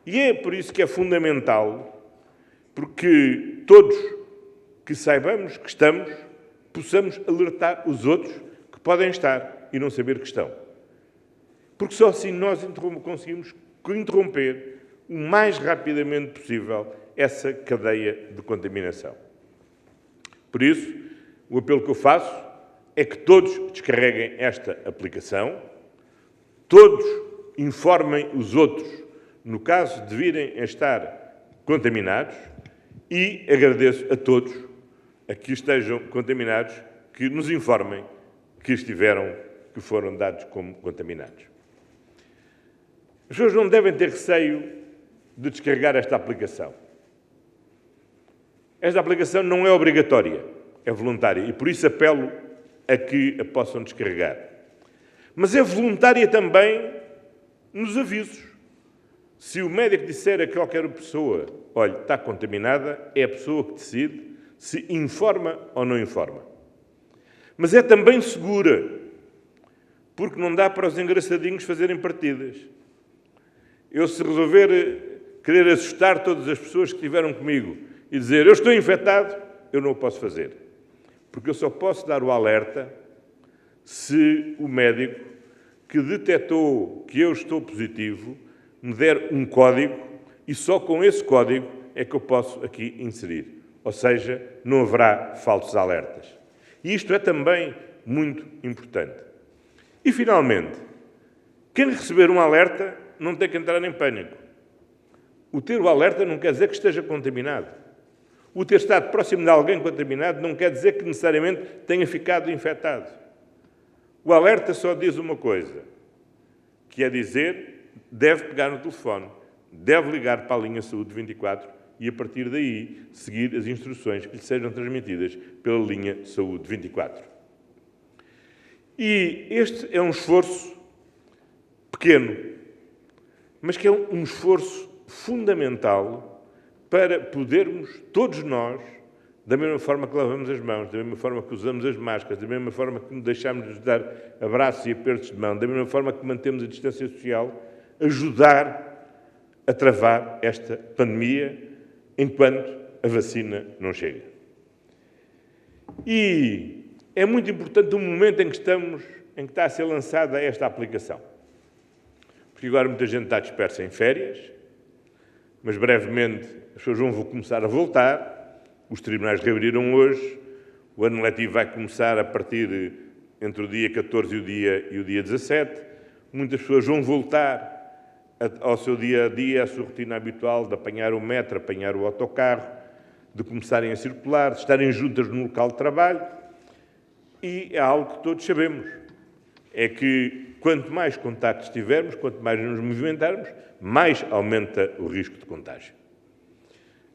E é por isso que é fundamental, porque todos que saibamos que estamos, possamos alertar os outros que podem estar e não saber que estão. Porque só assim nós conseguimos interromper o mais rapidamente possível essa cadeia de contaminação. Por isso, o apelo que eu faço é que todos descarreguem esta aplicação, todos informem os outros no caso de virem a estar contaminados e agradeço a todos a que estejam contaminados que nos informem que foram dados como contaminados. As pessoas não devem ter receio de descarregar esta aplicação. Esta aplicação não é obrigatória, é voluntária e por isso apelo a que a possam descarregar. Mas é voluntária também nos avisos. Se o médico disser a qualquer pessoa, olha, está contaminada, é a pessoa que decide se informa ou não informa. Mas é também segura, porque não dá para os engraçadinhos fazerem partidas. Eu, se resolver querer assustar todas as pessoas que estiveram comigo e dizer eu estou infectado, eu não o posso fazer. Porque eu só posso dar o alerta se o médico que detectou que eu estou positivo me der um código e só com esse código é que eu posso aqui inserir. Ou seja, não haverá falsos alertas. E isto é também muito importante. E, finalmente, quem receber um alerta não tem que entrar em pânico. O ter o alerta não quer dizer que esteja contaminado. O ter estado próximo de alguém contaminado não quer dizer que necessariamente tenha ficado infectado. O alerta só diz uma coisa, que é dizer, deve pegar no telefone, deve ligar para a linha Saúde 24 e, a partir daí, seguir as instruções que lhe sejam transmitidas pela linha Saúde 24. E este é um esforço pequeno, mas que é um esforço fundamental para podermos, todos nós, da mesma forma que lavamos as mãos, da mesma forma que usamos as máscaras, da mesma forma que nos deixamos de dar abraços e apertos de mão, da mesma forma que mantemos a distância social, ajudar a travar esta pandemia enquanto a vacina não chega. E é muito importante o momento em que está a ser lançada esta aplicação. Porque agora muita gente está dispersa em férias, mas brevemente as pessoas vão começar a voltar, os tribunais reabriram hoje, o ano letivo vai começar a partir entre o dia 14 e o dia 17, muitas pessoas vão voltar ao seu dia-a-dia, à sua rotina habitual de apanhar o metro, apanhar o autocarro, de começarem a circular, de estarem juntas no local de trabalho, e é algo que todos sabemos, é que quanto mais contactos tivermos, quanto mais nos movimentarmos, mais aumenta o risco de contágio.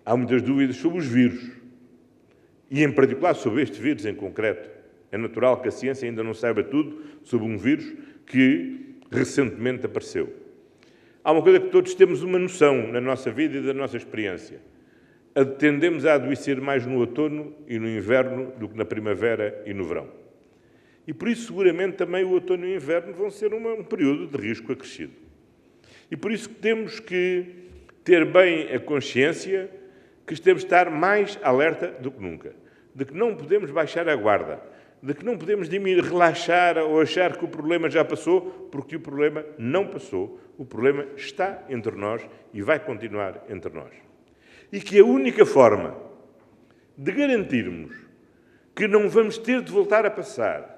Há muitas dúvidas sobre os vírus, e em particular sobre este vírus em concreto. É natural que a ciência ainda não saiba tudo sobre um vírus que recentemente apareceu. Há uma coisa que todos temos uma noção na nossa vida e da nossa experiência. Tendemos a adoecer mais no outono e no inverno do que na primavera e no verão. E por isso, seguramente, também o outono e o inverno vão ser um período de risco acrescido. E por isso que temos que ter bem a consciência que temos de estar mais alerta do que nunca, de que não podemos baixar a guarda, de que não podemos relaxar ou achar que o problema já passou, porque o problema não passou, o problema está entre nós e vai continuar entre nós. E que a única forma de garantirmos que não vamos ter de voltar a passar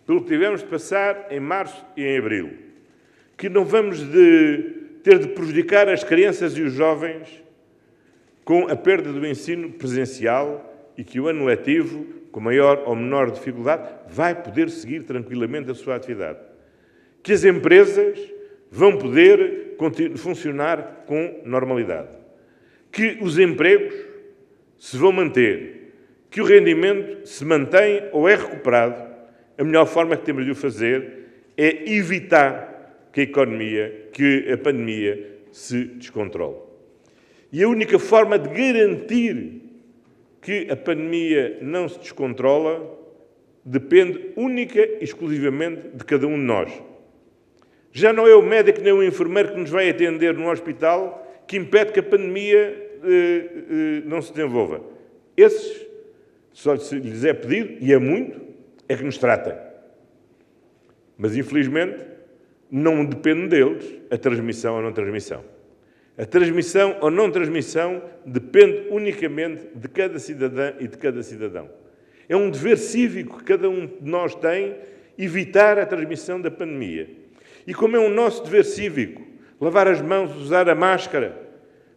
pelo que tivemos de passar em março e em abril, que não vamos ter de prejudicar as crianças e os jovens com a perda do ensino presencial e que o ano letivo, com maior ou menor dificuldade, vai poder seguir tranquilamente a sua atividade. Que as empresas vão poder funcionar com normalidade. Que os empregos se vão manter. Que o rendimento se mantém ou é recuperado. A melhor forma que temos de o fazer é evitar que a pandemia se descontrole. E a única forma de garantir que a pandemia não se descontrola depende única e exclusivamente de cada um de nós. Já não é o médico nem o enfermeiro que nos vai atender no hospital que impede que a pandemia não se desenvolva. Esses, só lhes é pedido, e é muito, é que nos tratem. Mas, infelizmente, não depende deles a transmissão ou não transmissão. A transmissão ou não transmissão depende unicamente de cada cidadã e de cada cidadão. É um dever cívico que cada um de nós tem evitar a transmissão da pandemia. E como é um nosso dever cívico lavar as mãos, usar a máscara,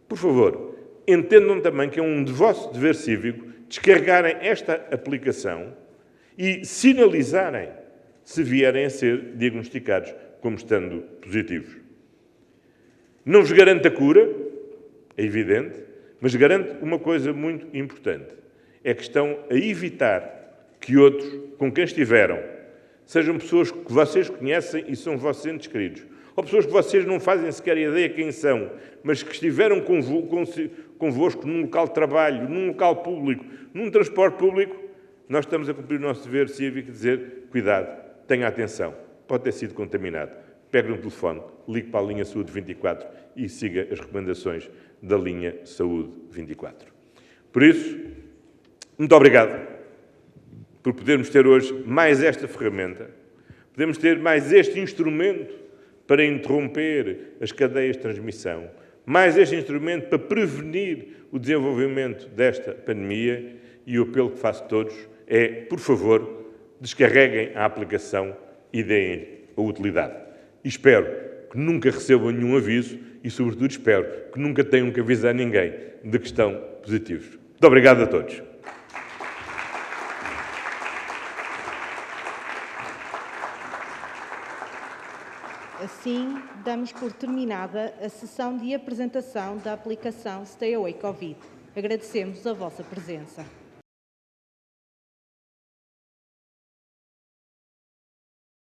por favor, entendam também que é um vosso dever cívico descarregarem esta aplicação e sinalizarem se vierem a ser diagnosticados como estando positivos. Não vos garante a cura, é evidente, mas garante uma coisa muito importante. É que estão a evitar que outros, com quem estiveram, sejam pessoas que vocês conhecem e são vossos entes queridos, ou pessoas que vocês não fazem sequer ideia quem são, mas que estiveram convosco num local de trabalho, num local público, num transporte público, nós estamos a cumprir o nosso dever cívico de dizer, cuidado, tenha atenção, pode ter sido contaminado. Pegue no telefone, ligue para a linha Saúde 24 e siga as recomendações da linha Saúde 24. Por isso, muito obrigado por podermos ter hoje mais esta ferramenta, podemos ter mais este instrumento para interromper as cadeias de transmissão, mais este instrumento para prevenir o desenvolvimento desta pandemia, e o apelo que faço a todos é, por favor, descarreguem a aplicação e deem-lhe a utilidade. E espero que nunca recebam nenhum aviso e, sobretudo, espero que nunca tenham que avisar ninguém de que estão positivos. Muito obrigado a todos. Assim, damos por terminada a sessão de apresentação da aplicação Stay Away Covid. Agradecemos a vossa presença.